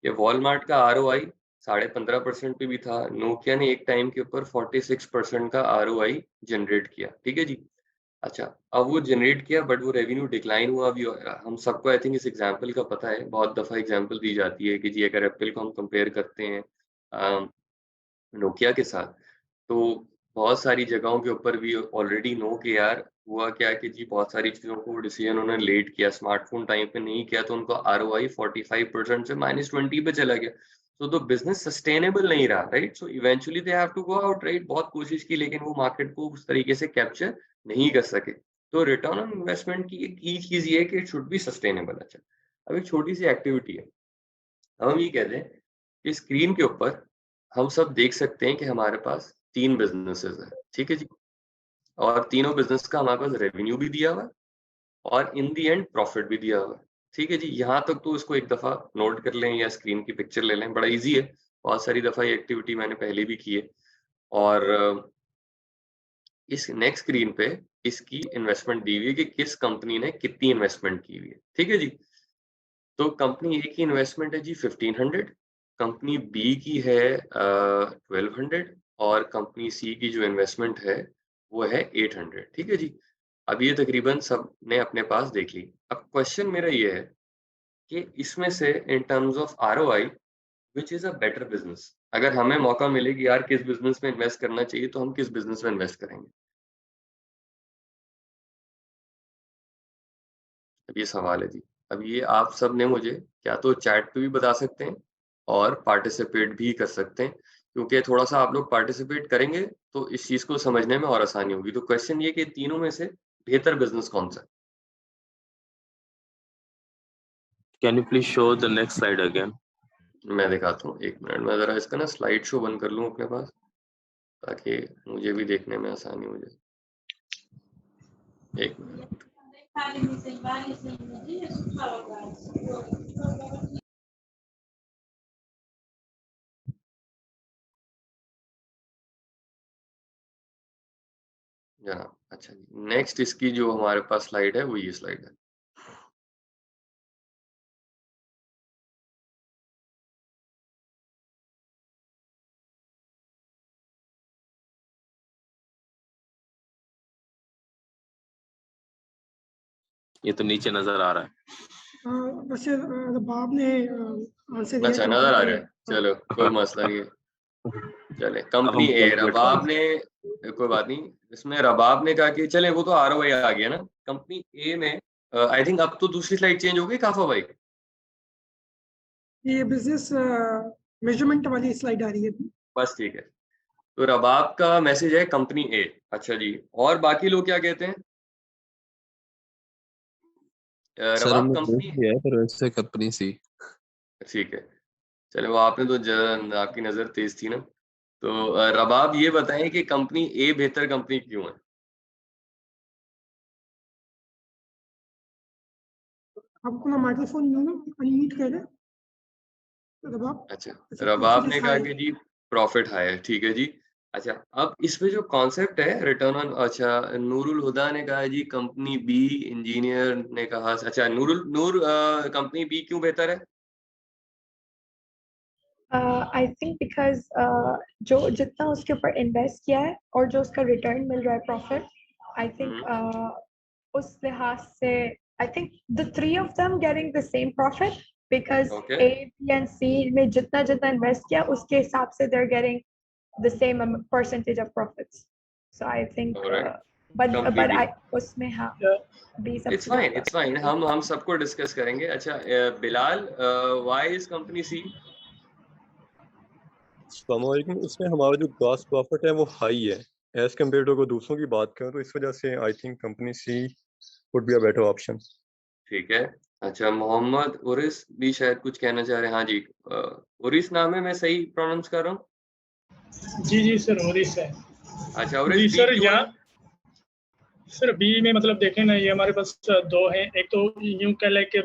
ये वॉलमार्ट का आरओआई 15.5% पे भी था, नोकिया ने एक टाइम के ऊपर 46% का आरओआई जनरेट किया, ठीक है जी? अच्छा, अब वो जनरेट किया बट वो रेवेन्यू डिक्लाइन हुआ भी। हम सबको आई थिंक इस एग्ज़ाम्पल का पता है, बहुत दफ़ा एग्ज़ाम्पल दी जाती है कि जी अगर एप्पल को हम कंपेयर करते हैं अ, नोकिया के साथ, तो बहुत सारी जगहों के ऊपर भी ऑलरेडी नो कि यार हुआ क्या कि जी बहुत सारी चीज़ों को डिसीजन उन्होंने लेट किया, स्मार्टफ़ोन टाइम पे नहीं किया, तो उनको आरओआई 45% से -20 पे चला गया। तो बिज़नेस सस्टेनेबल नहीं रहा, right? So eventually they have to go out, right? बहुत कोशिश की, लेकिन वो मार्केट को उस तरीके से कैप्चर नहीं कर सके। तो रिटर्न ऑन इन्वेस्टमेंट की एक की चीज़ ये है कि इट शुड बी सस्टेनेबल। अच्छा, अब एक छोटी-सी एक्टिविटी है। हम ये कहते हैं कि स्क्रीन के ऊपर हम सब देख सकते हैं कि हमारे पास 3 बिज़नेसेस हैं, ठीक है जी? और तीनों बिज़नेस का हमारे पास रेवेन्यू भी दिया हुआ है और इन द एंड प्रॉफिट भी दिया हुआ है, ठीक है जी? यहाँ तक तो इसको एक दफ़ा नोट कर लें या स्क्रीन की पिक्चर ले लें, बड़ा ईज़ी है। बहुत सारी दफ़ा ये एक्टिविटी मैंने पहले भी की है और इस नेक्स्ट स्क्रीन पे इसकी इन्वेस्टमेंट दी हुई है कि किस कंपनी ने कितनी इन्वेस्टमेंट की हुई है। ठीक है जी? तो कंपनी ए की इन्वेस्टमेंट है जी 1500, कंपनी बी की है 1200 और कंपनी सी की जो इन्वेस्टमेंट है वो है 800। ठीक है जी? अब ये तकरीबन सबने अपने पास देख ली। अब क्वेश्चन मेरा ये है कि इसमें से इन terms of ROI which is a better business? अगर हमें मौका मिले कि यार किस बिज़नेस में इन्वेस्ट करना चाहिए तो हम किस बिज़नेस में इन्वेस्ट करेंगे? अब ये सवाल है जी। अब ये आप सब ने मुझे या तो चैट पे भी बता सकते हैं और पार्टिसिपेट भी कर सकते हैं, क्योंकि थोड़ा-सा आप लोग पार्टिसिपेट करेंगे तो इस चीज़ को समझने में और आसानी होगी। तो क्वेश्चन ये कि तीनों में से बेहतर बिज़नेस कौन-सा है? Can you please show the next slide again? मैं दिखाता हूँ, 1 मिनट मैं ज़रा इसका ना स्लाइड शो बंद कर लूँ अपने पास, ताकि मुझे भी देखने में आसानी हो जाए। 1 मिनट। जनाब, अच्छा जी। नेक्स्ट इसकी जो हमारे पास स्लाइड है वो ये स्लाइड है। ये तो नीचे नजर आ रहा है। वैसे रबाब ने आंसर दिया अच्छा, कि नज़र आ रहा है। हाँ। चलो, कोई मसला नहीं है। चले, अब कंपनी हम ए, कैलकुलेट रबाब करेंगे। ने कोई बात नहीं, इसमें रबाब ने कहा कि चले वो तो आरओआई आ गया ना। कंपनी ए में आई थिंक अब तो दूसरी स्लाइड चेंज हो गई काफ़ा भाई? ये बिजनेस मेजरमेंट वाली स्लाइड आ रही है। बस ठीक है। तो रबाब का मैसेज है कंपनी ए। अच्छा जी, और बाकी लोग क्या कहते हैं? सर रबाब हमने देख कंपनी लिया है पर वैसे कंपनी सी। ठीक है। चलो वो आपने तो आपकी नज़र तेज़ थी ना। तो रबाब ये बताएँ कि कंपनी ए बेहतर कंपनी क्यों है? आप अपना माइक्रोफोन अनम्यूट कर दें रबाब। अच्छा, अच्छा, रबाब प्रॉफिट ने इज कहा हाई। कि जी प्रॉफ़िट हाई है, ठीक है जी। अच्छा, अब इसमें जो कॉन्सेप्ट है रिटर्न ऑन अच्छा नूरुल हुदा ने कहा है जी कंपनी बी, इंजीनियर ने कहा अच्छा नूर कंपनी बी क्यों बेहतर है? आई थिंक बिकॉज़ जो जितना उसके ऊपर इन्वेस्ट किया है और जो उसका रिटर्न मिल रहा है प्रॉफिट, आई थिंक हुँ, उस लिहाज से I think the three of them getting the same profit because okay, A, B and C में जितना जितना इन्वेस्ट किया उसके हिसाब से they are getting the same percentage of profits. So I think alright, company but B. I उसमें हाँ, B सबसे ज़्यादा। इट्स फाइन हम सबको डिस्कस करेंगे। अच्छा बिलाल व्हाई इज़ कंपनी सी? अस्सलामुअलैकुम। इसमें हमारा जो ग्रॉस प्रॉफिट है वो हाई है एज कम्पेयर टू अगर दूसरों की बात करें, तो इस वजह से I think company C would be a better option. ठीक है। अच्छा मोहम्मद उरिस भी शायद कुछ कहना चाह रहे हैं। हाँ जी, उरिस नाम है, मैं सही प्रोनाउंस कर रहा हूँ? जी जी सर, उरिस है। अच्छा उरिस जी बी सर, क्यों है? यहाँ सर बी में मतलब देखें ना, ये हमारे पास दो हैं। एक तो यूं कह लें कि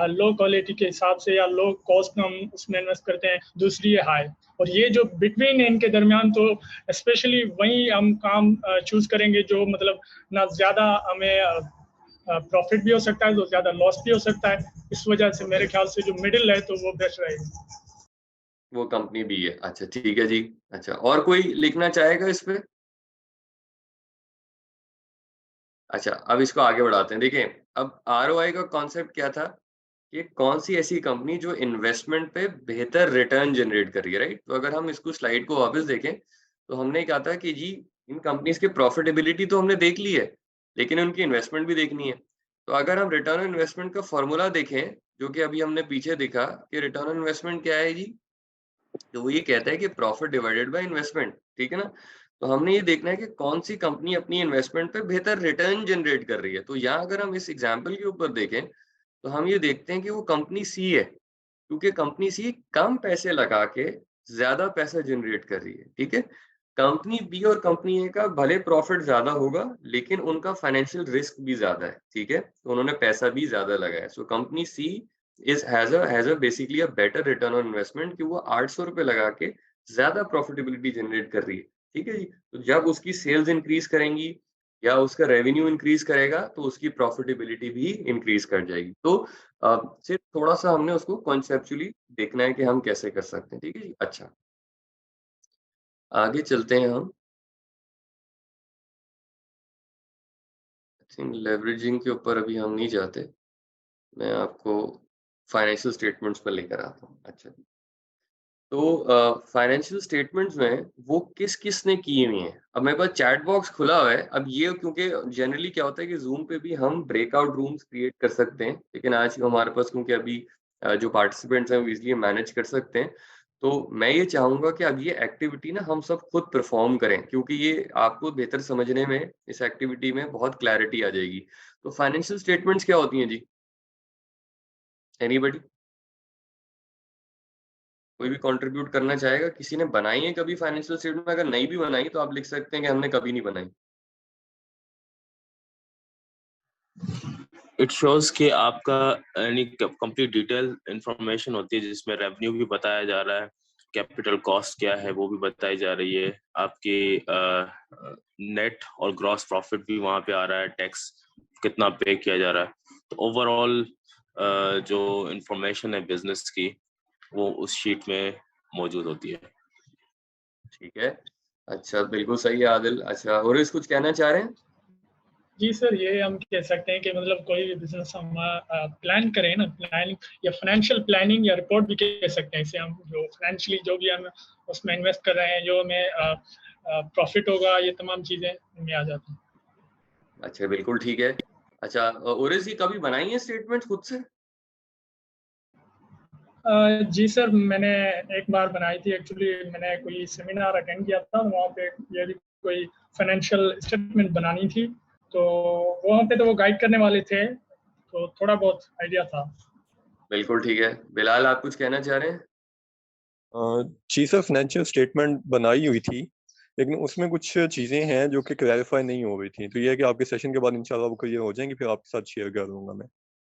लो क्वालिटी के हिसाब से या लो कॉस्ट में हम उसमें इन्वेस्ट करते हैं। दूसरी है हाई, और ये जो बिटवीन है इनके दरमियान, तो स्पेशली वही हम काम चूज करेंगे जो मतलब ना ज़्यादा हमें प्रॉफिट भी हो सकता है तो ज़्यादा लॉस भी हो सकता है। इस वजह से मेरे ओके, ख्याल से जो मिडिल है तो वो बेस्ट रहेगा। वो कंपनी बी है। अच्छा ठीक है जी। अच्छा और कोई लिखना चाहेगा इस पे? अच्छा अब इसको आगे बढ़ाते हैं। देखिए, अब आरओआई का कॉन्सेप्ट क्या था कि कौन-सी ऐसी कंपनी जो इन्वेस्टमेंट पे बेहतर रिटर्न जनरेट कर रही है, राइट? तो अगर हम इसको स्लाइड को वापस देखें, तो हमने कहा था कि जी इन कंपनीज़ की प्रॉफिटेबिलिटी तो हमने देख ली है, लेकिन उनकी इन्वेस्टमेंट भी देखनी है। तो अगर हम रिटर्न ऑन इन्वेस्टमेंट का फ़ॉर्मूला देखें, जो कि अभी हमने पीछे देखा कि रिटर्न ऑन इन्वेस्टमेंट क्या है जी? तो वो ये कहता है कि प्रॉफिट डिवाइडेड बाय इन्वेस्टमेंट, ठीक है ना? तो हमने ये देखना है कि कौन-सी कंपनी अपनी इन्वेस्टमेंट पे बेहतर रिटर्न जनरेट कर रही है। तो यहाँ अगर हम इस एग्ज़ाम्पल के ऊपर देखें, तो हम ये देखते हैं कि वो कंपनी सी है, क्योंकि कंपनी सी कम पैसे लगा के ज़्यादा पैसा जनरेट कर रही है, ठीक है? कंपनी बी और कंपनी ए का भले प्रॉफिट ज़्यादा होगा, लेकिन उनका फाइनेंशियल रिस्क भी ज़्यादा है, ठीक है? तो उन्होंने पैसा भी ज़्यादा लगाया है। So company C has a basically a better return on investment कि वो 800 रुपए लगा के ज्यादा प्रॉफिटेबिलिटी जनरेट कर रही है। ठीक है जी। तो जब उसकी सेल्स इंक्रीज करेंगी या उसका रेवेन्यू इंक्रीज करेगा तो उसकी प्रॉफिटेबिलिटी भी इंक्रीज कर जाएगी। तो सिर्फ थोड़ा सा हमने उसको कॉन्सेप्चुअली देखना है कि हम कैसे कर सकते हैं। ठीक है जी। अच्छा, आगे चलते हैं हम। थिंक लेवरेजिंग के ऊपर अभी हम नहीं जाते। मैं आपको फाइनेंशियल स्टेटमेंट्स पर लेकर आता हूँ। अच्छा जी। तो फाइनेंशियल स्टेटमेंट्स में वो किस-किस ने किए हुए हैं। अब मेरे पास चैट बॉक्स खुला हुआ है। अब ये क्योंकि जनरली क्या होता है कि ज़ूम पे भी हम ब्रेकआउट रूम्स क्रिएट कर सकते हैं। लेकिन आज हमारे पास क्योंकि अभी जो पार्टिसिपेंट्स हैं वो ईज़िली मैनेज कर सकते हैं। तो मैं ये चाहूँगा कि अब ये एक्टिविटी ना हम सब खुद परफ़ॉर्म करें क्योंकि ये आपको बेहतर समझने में इस एक्टिविटी में बहुत क्लैरिटी आ जाएगी। तो फाइनेंशियल स्टेटमेंट्स क्या होती हैं जी? एनीबॉडी? कोई भी कंट्रीब्यूट करना चाहेगा? किसी ने बनाई है कभी फाइनेंशियल स्टेटमेंट? अगर नहीं भी बनाई तो आप लिख सकते हैं कि हमने कभी नहीं बनाई। इट शोज कि आपका यानी कंप्लीट डिटेल इंफॉर्मेशन होती है जिसमें रेवेन्यू भी बताया जा रहा है, कैपिटल कॉस्ट क्या है वो भी बताई जा रही है, आपकी नेट और ग्रॉस प्रॉफिट भी वहाँ पे आ रहा है, टैक्स कितना पे किया जा रहा है। तो ओवरऑल जो इंफॉर्मेशन है बिजनेस की वो उस शीट में मौजूद होती है। ठीक है। अच्छा, बिल्कुल सही है आदिल। अच्छा, और इस कुछ कहना चाह रहे हैं? जी सर, ये हम कह सकते हैं कि मतलब कोई भी बिजनेस हम प्लान करें ना, प्लानिंग या फाइनेंशियल प्लानिंग या रिपोर्ट भी कह सकते हैं इसे हम। जो फाइनेंशियली जो भी हम उसमें इन्वेस्ट कर रहे हैं, जो हमें प्रॉफिट होगा, ये तमाम चीज़ें इनमें आ जाती हैं। अच्छा, बिल्कुल ठीक है। अच्छा, ओरिस जी कभी बनाई है स्टेटमेंट्स खुद से? जी सर, मैंने एक बार बनाई थी। एक्चुअली मैंने कोई सेमिनार अटेंड किया था, वहाँ पे ये भी कोई फाइनेंशियल स्टेटमेंट बनानी थी, तो वहाँ पे तो वो गाइड करने वाले थे, तो थोड़ा बहुत आइडिया था। बिल्कुल ठीक है। बिलाल, आप कुछ कहना चाह रहे हैं? जी सर, फाइनेंशियल स्टेटमेंट बनाई हुई थी, लेकिन उसमें कुछ चीज़ें हैं जो कि क्लैरिफाई नहीं हो रही थी। तो ये है कि आपके सेशन के बाद इंशाल्लाह वो क्लियर हो जाएंगी, फिर आपके साथ शेयर कर दूंगा मैं।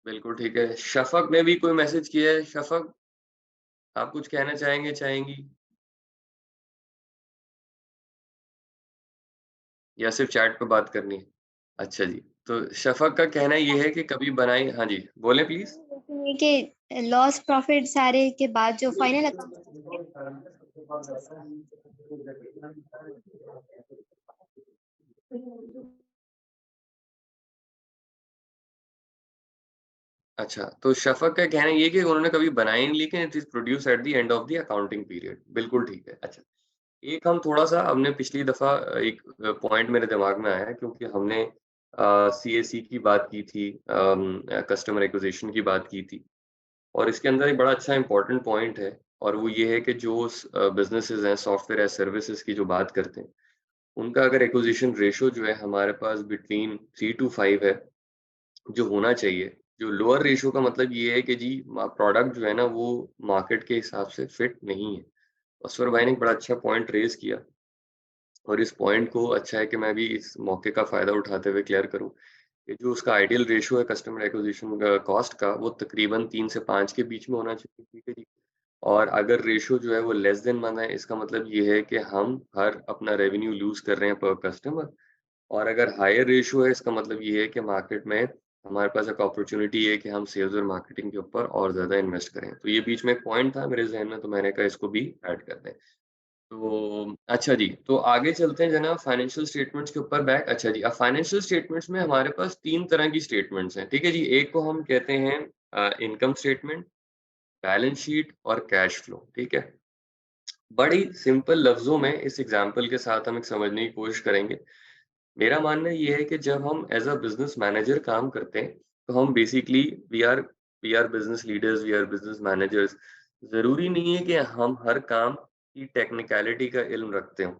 बिल्कुल ठीक है। शफ़क़ ने भी कोई मैसेज किया है। शफ़क़, आप कुछ कहना चाहेंगे, चाहेंगी? या सिर्फ़ चैट पे बात करनी है? अच्छा जी। तो शफ़क़ का कहना ये है कि कभी बनाई। हाँ जी, बोलें प्लीज़। ये कि लॉस प्रॉफिट सारे के बाद जो फाइनल अकाउंट अच्छा, तो शफ़क़ का कहना ये है कि उन्होंने कभी बनाई नहीं लेकिन it is produced at the end of the accounting period. बिल्कुल ठीक है। अच्छा, एक हम थोड़ा-सा हमने पिछली दफ़ा एक पॉइंट मेरे दिमाग में आया क्योंकि हमने सीएसी की बात की थी, कस्टमर एक्विज़िशन की बात की थी और इसके अंदर एक बड़ा अच्छा इम्पोर्टेंट पॉइंट है और वो ये है कि जो बिज़नेसेज़ हैं सॉफ्टवेयर एज़ सर्विसेज़ की जो बात करते हैं, उनका अगर एक्विज़िशन रेशियो जो है हमारे पास बिटवीन 3 टू 5 है, जो होना चाहिए। जो लोअर रेशियो का मतलब ये है कि जी प्रोडक्ट जो है ना वो मार्केट के हिसाब से फिट नहीं है। असवर भाई ने एक बड़ा अच्छा पॉइंट रेज़ किया और इस पॉइंट को अच्छा है कि मैं भी इस मौके का फ़ायदा उठाते हुए क्लियर करूँ कि जो उसका आइडियल रेशियो है कस्टमर एक्विज़िशन कॉस्ट का, वो तकरीबन 3 से 5 के बीच में होना चाहिए, ठीक है जी। और अगर रेशियो जो है वो लेस देन 1 है, इसका मतलब ये है कि हम हर अपना रेवेन्यू लूज़ कर रहे हैं पर कस्टमर। और अगर हायर रेशियो है, इसका मतलब ये है कि मार्केट में हमारे पास एक अपॉर्च्युनिटी है कि हम सेल्स और मार्केटिंग के ऊपर और ज़्यादा इन्वेस्ट करें। तो ये बीच में एक पॉइंट था मेरे ज़हन में, तो मैंने कहा इसको भी ऐड कर दें। तो अच्छा जी, तो आगे चलते हैं जनाब फाइनेंशियल स्टेटमेंट्स के ऊपर बैक। अच्छा जी, अब फाइनेंशियल स्टेटमेंट्स में हमारे पास 3 तरह की स्टेटमेंट्स हैं, ठीक है जी? एक को हम कहते हैं इनकम स्टेटमेंट, बैलेंस शीट और कैश फ्लो, ठीक है? बड़ी सिंपल लफ्ज़ों में इस एग्ज़ाम्पल के साथ हम एक समझने की कोशिश करेंगे। मेरा मानना ये है कि जब हम एज़ अ बिज़नेस मैनेजर काम करते हैं, तो हम basically we are business leaders, we are business managers. ज़रूरी नहीं है कि हम हर काम की टेक्निकैलिटी का इल्म रखते हों।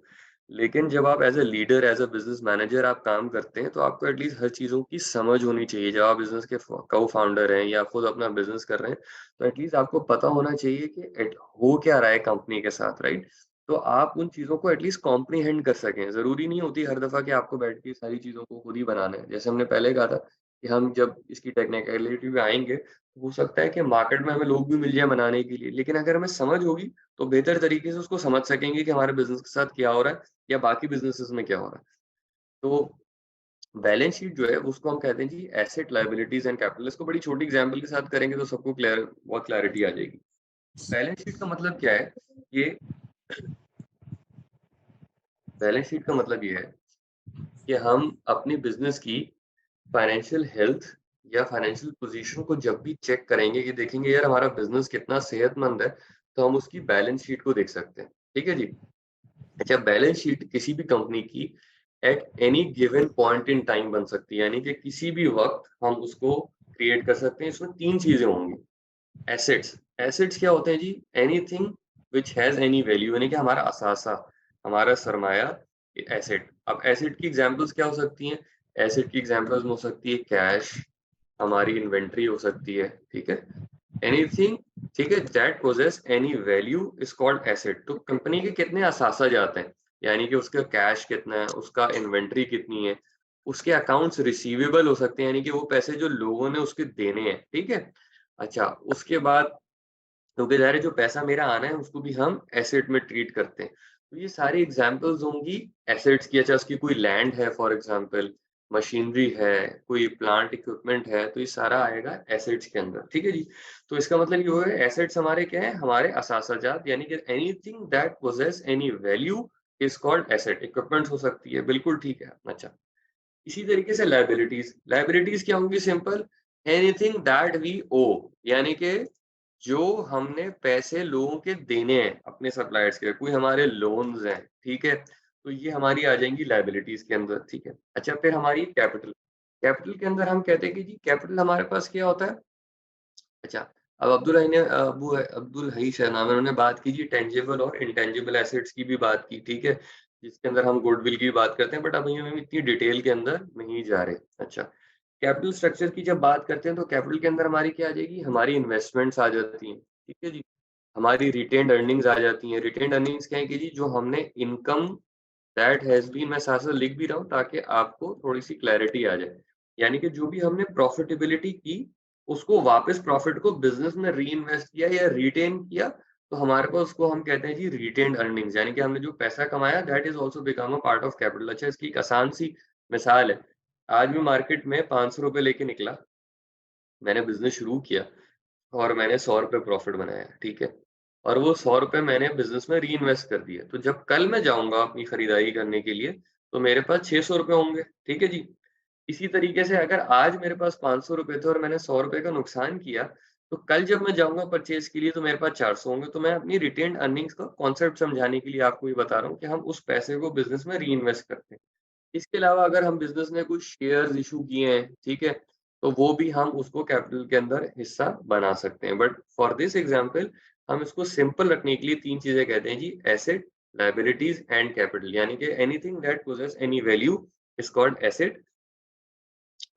लेकिन जब आप as a leader, as a business manager आप काम करते हैं, तो आपको एटलीस्ट हर चीज़ों की समझ होनी चाहिए। जब आप बिज़नेस के को-फाउंडर हैं या खुद अपना बिज़नेस कर रहे हैं, तो एटलीस्ट आपको पता होना चाहिए कि हो क्या रहा है कंपनी के साथ, राइट? तो आप उन चीज़ों को एटलीस्ट कॉम्प्रिहेंड कर सकें। ज़रूरी नहीं होती हर दफ़ा कि आपको बैठ के सारी चीज़ों को खुद ही बनाना है। जैसे हमने पहले कहा था कि हम जब इसकी टेक्निकलिटी पे आएँगे, तो हो सकता है कि मार्केट में हमें लोग भी मिल जाए बनाने के लिए, लेकिन अगर हमें समझ होगी, तो बेहतर तरीके से उसको समझ सकेंगे कि हमारे बिज़नेस के साथ क्या हो रहा है या बाकी बिज़नेसेस में क्या हो रहा है। तो बैलेंस शीट जो है उसको हम कहते हैं जी एसेट, लायबिलिटीज़ एंड कैपिटल। इसको बड़ी छोटी एग्ज़ाम्पल के साथ करेंगे तो सबको बहुत क्लैरिटी आ जाएगी। बैलेंस शीट का मतलब क्या है? ये बैलेंस शीट का मतलब ये है कि हम अपनी बिज़नेस की फाइनेंशियल हेल्थ या फाइनेंशियल पोजीशन को जब भी चेक करेंगे कि देखेंगे यार हमारा बिज़नेस कितना सेहतमंद है, तो हम उसकी बैलेंस शीट को देख सकते हैं। ठीक है जी? अच्छा, बैलेंस शीट किसी भी कंपनी की at any given point in time बन सकती है, यानी कि किसी भी वक़्त हम उसको क्रिएट कर सकते हैं। इसमें 3 चीज़ें होंगी। एसेट्स, एसेट्स क्या होते हैं जी? Anything which has any value, यानी कि हमारा असासा, हमारा सरमाया एसेट। अब एसेट की एग्ज़ाम्पल्स क्या हो सकती हैं? एसेट की एग्ज़ाम्पल्स में हो सकती है कैश, हमारी इन्वेंटरी हो सकती है, ठीक है? एनीथिंग, ठीक है, that possesses any value is called asset. तो कंपनी के कितने असासा जाते हैं, यानी कि उसका कैश कितना है, उसका इन्वेंटरी कितनी है, उसके अकाउंट्स रिसीवेबल हो सकते हैं, यानी कि वो पैसे जो लोगों ने उसके देने हैं, ठीक है? अच्छा, उसके बाद क्योंकि ज़ाहिर है जो पैसा मेरा आना है उसको भी हम एसेट में ट्रीट करते हैं। तो ये सारी एग्ज़ाम्पल्स होंगी एसेट्स की। अच्छा, उसकी कोई लैंड है फॉर एग्ज़ाम्पल, मशीनरी है, कोई प्लांट इक्विपमेंट है, तो ये सारा आएगा एसेट्स के अंदर, ठीक है जी? तो इसका मतलब ये हुआ एसेट्स हमारे क्या है? हमारे असासाजात, यानी कि anything that possesses any value is called asset. Equipments हो सकती है, बिल्कुल ठीक है। अच्छा, इसी तरीके से लायबिलिटीज़, लायबिलिटीज़ क्या होंगी? Simple, anything that we owe, यानी कि जो हमने पैसे लोगों के देने हैं अपने सप्लायर्स के, कोई हमारे लोन्स हैं, ठीक है? तो ये हमारी आ जाएँगी लायबिलिटीज़ के अंदर, ठीक है? अच्छा, फिर हमारी कैपिटल, कैपिटल के अंदर हम कहते हैं कि जी कैपिटल हमारे पास क्या होता है? अच्छा, अब अब्दुल हई शायद नाम है, उन्होंने बात की जी टेंजिबल और इंटेंजिबल एसेट्स की भी बात की, ठीक है? जिसके अंदर हम गुडविल की बात करते हैं, बट अभी हम इतनी डिटेल के अंदर नहीं जा रहे। अच्छा, कैपिटल स्ट्रक्चर की जब बात करते हैं तो कैपिटल के अंदर हमारी क्या आ जाएगी? हमारी इन्वेस्टमेंट्स आ जाती हैं, ठीक है जी? हमारी रिटेन्ड अर्निंग्स आ जाती हैं। रिटेन्ड अर्निंग्स क्या है कि जी जो हमने इनकम दैट हैज़ बीन, मैं साथ-साथ लिख भी रहा हूँ ताकि आपको थोड़ी-सी क्लैरिटी आ जाए। यानी कि जो भी हमने प्रॉफिटेबिलिटी की, उसको वापस प्रॉफिट को बिज़नेस में रीइन्वेस्ट किया या रिटेन किया, तो हमारे पास उसको हम कहते हैं जी रिटेन्ड अर्निंग्स, यानी कि हमने जो पैसा कमाया that is also become a part of capital. अच्छा, इसकी एक आसान-सी मिसाल है। आज मैं मार्केट में ₹500 लेके निकला, मैंने बिज़नेस शुरू किया और मैंने ₹100 प्रॉफ़िट बनाया, ठीक है? और वो ₹100 मैंने बिज़नेस में रीइन्वेस्ट कर दिए। तो जब कल मैं जाऊँगा अपनी खरीदारी करने के लिए, तो मेरे पास ₹600 होंगे, ठीक है जी? इसी तरीके से अगर आज मेरे पास ₹500 थे और मैंने ₹100 का नुकसान किया, तो कल जब मैं जाऊँगा परचेज़ के लिए तो मेरे पास 400 होंगे। तो मैं अपनी रिटेन्ड अर्निंग्स का कॉन्सेप्ट समझाने के लिए आपको ये बता रहा हूँ कि हम उस पैसे को बिज़नेस में रीइन्वेस्ट करते हैं। इसके अलावा अगर हम बिज़नेस में कुछ शेयर्स इश्यू किए हैं, ठीक है? तो वो भी हम उसको कैपिटल के अंदर हिस्सा बना सकते हैं। बट फॉर दिस एग्ज़ाम्पल हम इसको सिंपल रखने के लिए 3 चीज़ें कहते हैं जी, एसेट, लायबिलिटीज़ एंड कैपिटल, यानी कि anything that possesses any value is called asset.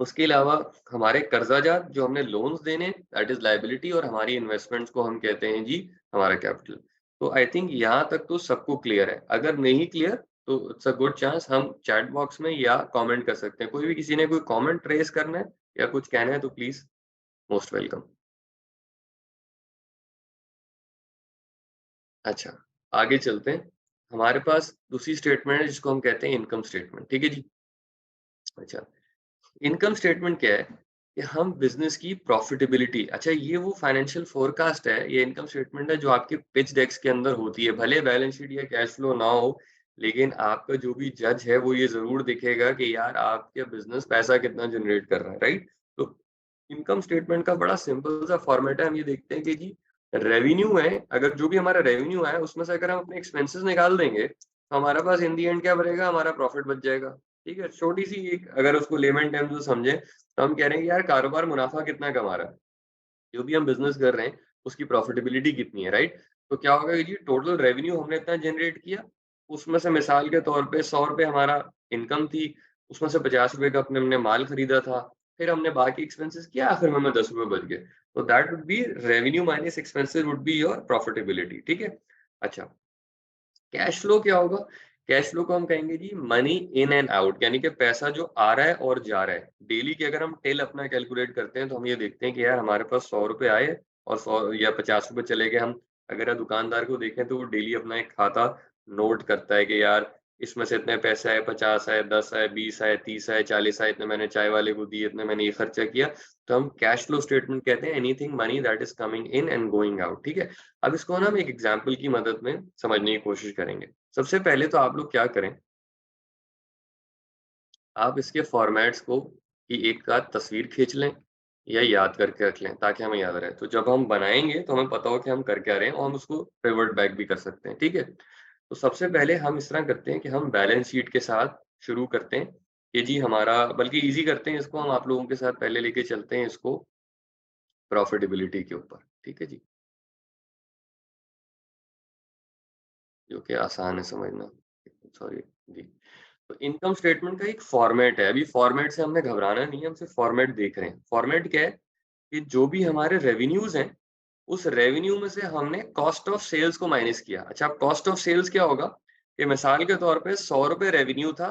उसके अलावा हमारे कर्ज़ाजात जो हमने लोन्स देने दैट इज़ लायबिलिटी, और हमारी इन्वेस्टमेंट्स को हम कहते हैं जी हमारा कैपिटल। तो आई थिंक यहाँ तक तो सबको क्लियर है। अगर नहीं क्लियर तो इट्स अ गुड चांस हम चैट बॉक्स में या कमेंट कर सकते हैं। कोई भी किसी ने कोई कमेंट रेज़ करना है या कुछ कहना है तो प्लीज़ मोस्ट वेलकम। अच्छा, आगे चलते हैं। हमारे पास दूसरी स्टेटमेंट है जिसको हम कहते हैं इनकम स्टेटमेंट, ठीक है जी? अच्छा, इनकम स्टेटमेंट क्या है कि हम बिजनेस की प्रॉफिटेबिलिटी, अच्छा ये वो फाइनेंशियल फोरकास्ट है, ये इनकम स्टेटमेंट है जो आपके पिच डेक्स के अंदर होती है। भले बैलेंस शीट या कैश फ्लो ना हो, लेकिन आपका जो भी जज है वो ये जरूर दिखेगा कि यार आपके बिजनेस पैसा कितना जनरेट कर रहा है, राइट? तो इनकम स्टेटमेंट का बड़ा सिंपल सा फॉर्मेट है। हम ये देखते हैं कि जी रेवेन्यू है, अगर जो भी हमारा रेवेन्यू है उसमें से अगर हम अपने एक्सपेंसेस निकाल देंगे तो हमारे पास इन दी एंड क्या बचेगा? हमारा प्रॉफिट बच जाएगा। ठीक है? छोटी-सी एक अगर उसको लेमन टर्म्स में समझें, तो हम कह रहे हैं कि यार कारोबार मुनाफ़ा कितना कमा रहा है? जो भी हम बिज़नेस कर रहे हैं, उसकी प्रॉफिटेबिलिटी कितनी है, राइट? तो क्या होगा कि जी टोटल रेवेन्यू हमने इतना जनरेट किया, उसमें से मिसाल के तौर पे ₹100 हमारा इनकम थी, उसमें से ₹50 का अपने हमने माल खरीदा था, फिर हमने बाकी एक्सपेंसेस किया, आखिर में हमें ₹10 बच गए। तो that would be revenue minus expenses would be your profitability, ठीक है? अच्छा, कैश फ्लो क्या होगा? कैश फ्लो को हम कहेंगे जी मनी इन एंड आउट, यानी कि पैसा जो आ रहा है और जा रहा है। डेली की अगर हम टेल अपना कैलकुलेट करते हैं तो हम ये देखते हैं कि यार हमारे पास 100 रुपए आए और 100 या 50 रुपए चले गए। हम अगर दुकानदार को देखें तो वो डेली अपना एक खाता नोट करता है कि यार इसमें से इतने पैसे आए, 50 आए, 10 आए, 20 आए, 30 आए, 40 आए, इतने मैंने चाय वाले को दिए, इतने मैंने ये खर्चा किया। तो हम कैश फ्लो स्टेटमेंट कहते हैं anything money that is coming in and going out. ठीक है, अब इसको ना हम एक एग्जांपल की मदद में समझने की कोशिश करेंगे। सबसे पहले तो आप लोग क्या करें, आप इसके फॉर्मेट्स को की एक आध तस्वीर खींच लें या याद करके रख लें ताकि हमें याद रहे। तो जब हम बनाएंगे तो हमें पता हो कि हम कर क्या रहे हैं और हम उसको रिवर्ट बैक भी कर सकते हैं। ठीक है, तो सबसे पहले हम इस तरह करते हैं कि हम बैलेंस शीट के साथ शुरू करते हैं कि जी हमारा, बल्कि इजी करते हैं इसको, हम आप लोगों के साथ पहले लेके चलते हैं इसको प्रॉफिटेबिलिटी के ऊपर। ठीक है जी, जो कि आसान है समझना। सॉरी जी, तो इनकम स्टेटमेंट का एक फॉर्मेट है। अभी फॉर्मेट से हमने घबराना नहीं है, हम सिर्फ फॉर्मेट देख रहे हैं। फॉर्मेट क्या है कि जो भी हमारे रेवेन्यूज हैं उस रेवेन्यू में से हमने कॉस्ट ऑफ सेल्स को माइनस किया। अच्छा, अब कॉस्ट ऑफ सेल्स क्या होगा कि मिसाल के तौर पे 100 रुपए रेवेन्यू था,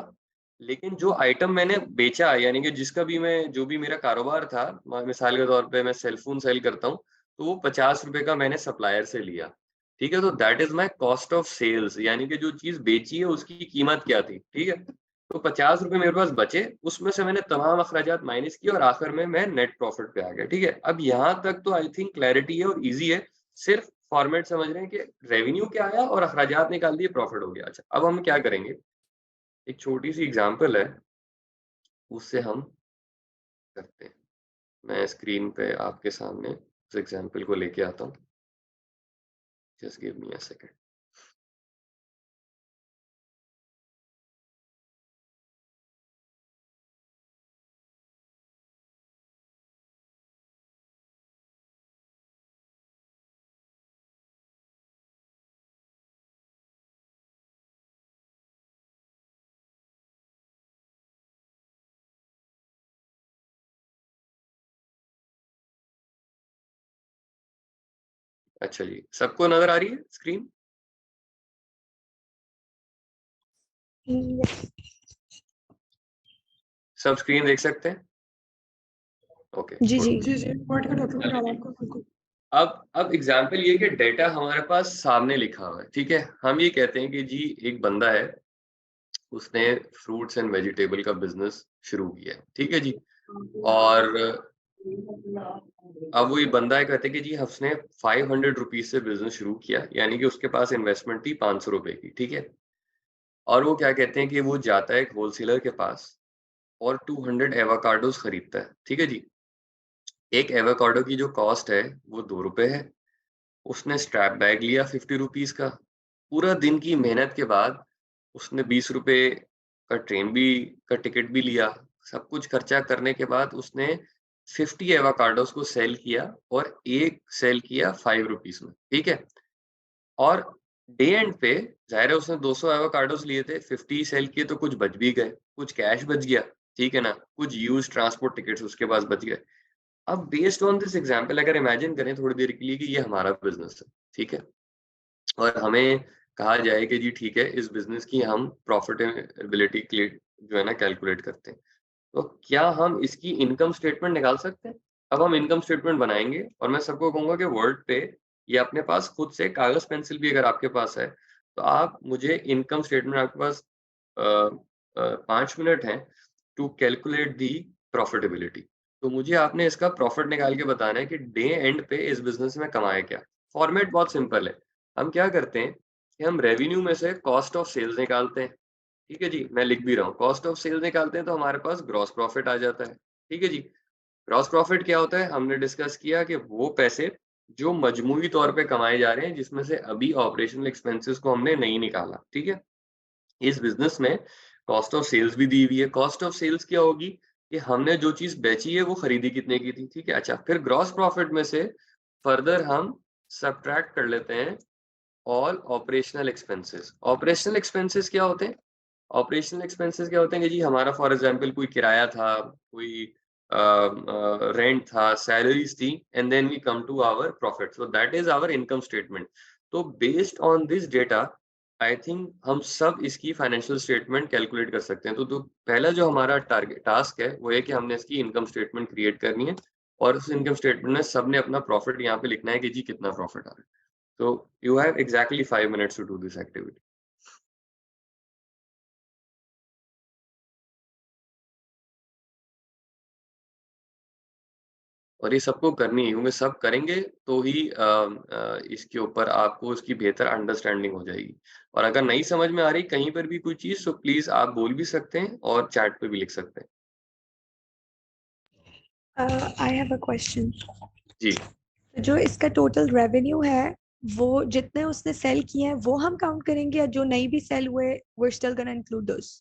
लेकिन जो आइटम मैंने बेचा यानी कि जिसका भी मैं, जो भी मेरा कारोबार था, मिसाल के तौर पे मैं सेलफोन सेल करता हूँ, तो वो 50 रुपए का मैंने सप्लायर से लिया। ठीक है, तो that is my cost of sales, यानी कि जो चीज बेची है उसकी कीमत क्या थी। ठीक है, तो 50 रुपए मेरे पास बचे, उसमें से मैंने तमाम अखराजात माइनस किए और आखिर में मैं नेट प्रॉफिट पे आ गया। ठीक है, अब यहाँ तक तो आई थिंक क्लैरिटी है और इजी है। सिर्फ फॉर्मेट समझ रहे हैं कि रेवेन्यू क्या आया और अखराजात निकाल दिए, प्रॉफिट हो गया। अच्छा, अब हम क्या करेंगे, एक छोटी सी एग्जांपल है, उससे हम करते हैं। मैं स्क्रीन पे आपके सामने उस एग्जांपल को लेके आता हूँ। Just give me a second. अच्छा जी, सबको नजर आ रही है स्क्रीन? Yes. सब स्क्रीन देख सकते हैं? ओके, जी गुड। जी जी जी पॉइंट का डॉक्यूमेंट चलिए, आपको बिल्कुल। अब एग्जाम्पल ये कि डेटा हमारे पास सामने लिखा हुआ है। ठीक है, हम ये कहते हैं कि जी एक बंदा है, उसने फ्रूट्स एंड वेजिटेबल का बिजनेस शुरू किया है। ठीक है जी, और अब वो ये बंदा है, कहते हैं कि जी उसने 500 रुपीज से बिजनेस शुरू किया, यानी कि उसके पास इन्वेस्टमेंट थी 500 रुपए की। ठीक है, और वो क्या कहते हैं कि वो जाता है एक होलसेलर के पास और 200 एवोकाडोस खरीदता है। ठीक है जी, एक एवोकाडो की जो कॉस्ट है वो 2 रुपए है। उसने स्ट्रैप बैग लिया 50 रुपीज का। पूरा दिन की मेहनत के बाद उसने 20 रुपए का ट्रेन भी का टिकट भी लिया। सब कुछ खर्चा करने के बाद उसने 50 एवोकाडोस को सेल किया और एक सेल किया 5 रुपीज में। ठीक है, और डे एंड पे ज़ाहिर है उसने 200 एवोकाडोस लिए थे, 50 सेल किए तो कुछ बच भी गए, कुछ कैश बच गया। ठीक है ना, कुछ यूज्ड ट्रांसपोर्ट टिकट्स उसके पास बच गए। अब बेस्ड ऑन दिस एग्जांपल अगर इमेजिन करें थोड़ी देर के लिए कि ये हमारा बिजनेस है। ठीक है, और हमें कहा जाए कि जी ठीक है, इस बिजनेस की हम प्रॉफिटेबिलिटी जो है ना कैलकुलेट करते हैं, तो क्या हम इसकी इनकम स्टेटमेंट निकाल सकते हैं? अब हम इनकम स्टेटमेंट बनाएंगे और मैं सबको कहूंगा कि वर्ड पे या अपने पास खुद से कागज पेंसिल भी अगर आपके पास है तो आप मुझे इनकम स्टेटमेंट, आपके पास 5 मिनट हैं टू कैलकुलेट दी प्रॉफिटेबिलिटी। तो मुझे आपने इसका प्रॉफिट निकाल के बताना है कि डे एंड पे इस बिजनेस में कमाया क्या। फॉर्मेट बहुत सिंपल है, हम क्या करते हैं कि हम रेवेन्यू में से कॉस्ट ऑफ सेल्स निकालते हैं। ठीक है जी, मैं लिख भी रहा हूँ, कॉस्ट ऑफ सेल्स निकालते हैं तो हमारे पास ग्रॉस प्रॉफिट आ जाता है। ठीक है जी, ग्रॉस प्रॉफिट क्या होता है, हमने डिस्कस किया कि वो पैसे जो मजमूई तौर पे कमाए जा रहे हैं जिसमें से अभी ऑपरेशनल एक्सपेंसेस को हमने नहीं निकाला। ठीक है, इस बिजनेस में कॉस्ट ऑफ सेल्स भी दी हुई है। कॉस्ट ऑफ सेल्स क्या होगी कि हमने जो चीज बेची है वो खरीदी कितने की थी। ठीक है, अच्छा, फिर ग्रॉस प्रॉफिट में से फर्दर हम सब्ट्रैक्ट कर लेते हैं all operational expenses. Operational expenses क्या होते हैं? ऑपरेशनल एक्सपेंसेस क्या होते हैं कि जी हमारा फॉर एग्जांपल कोई किराया था, कोई रेंट था, सैलरीज थी, and then we come to our profit, so that is our income statement. तो based on this data I think हम सब इसकी फाइनेंशियल स्टेटमेंट कैलकुलेट कर सकते हैं। तो पहला जो हमारा टास्क है वो है कि हमने इसकी इनकम स्टेटमेंट क्रिएट करनी है और उस इनकम स्टेटमेंट में सबने अपना प्रॉफिट यहाँ पे लिखना है कि जी कितना प्रॉफिट आ रहा है। तो you have exactly 5 minutes to do this activity. और ये सबको करनी है क्योंकि सब करेंगे तो ही इसके ऊपर आपको उसकी बेहतर अंडरस्टैंडिंग हो जाएगी। और अगर नहीं समझ में आ रही कहीं पर भी कोई चीज़ तो प्लीज़ आप बोल भी सकते हैं और चैट पे भी लिख सकते हैं। I have a question. जी। जो इसका टोटल रेवेन्यू है वो जितने उसने सेल किए हैं वो हम काउंट करेंगे या जो नहीं भी सेल हुए we're still gonna include those?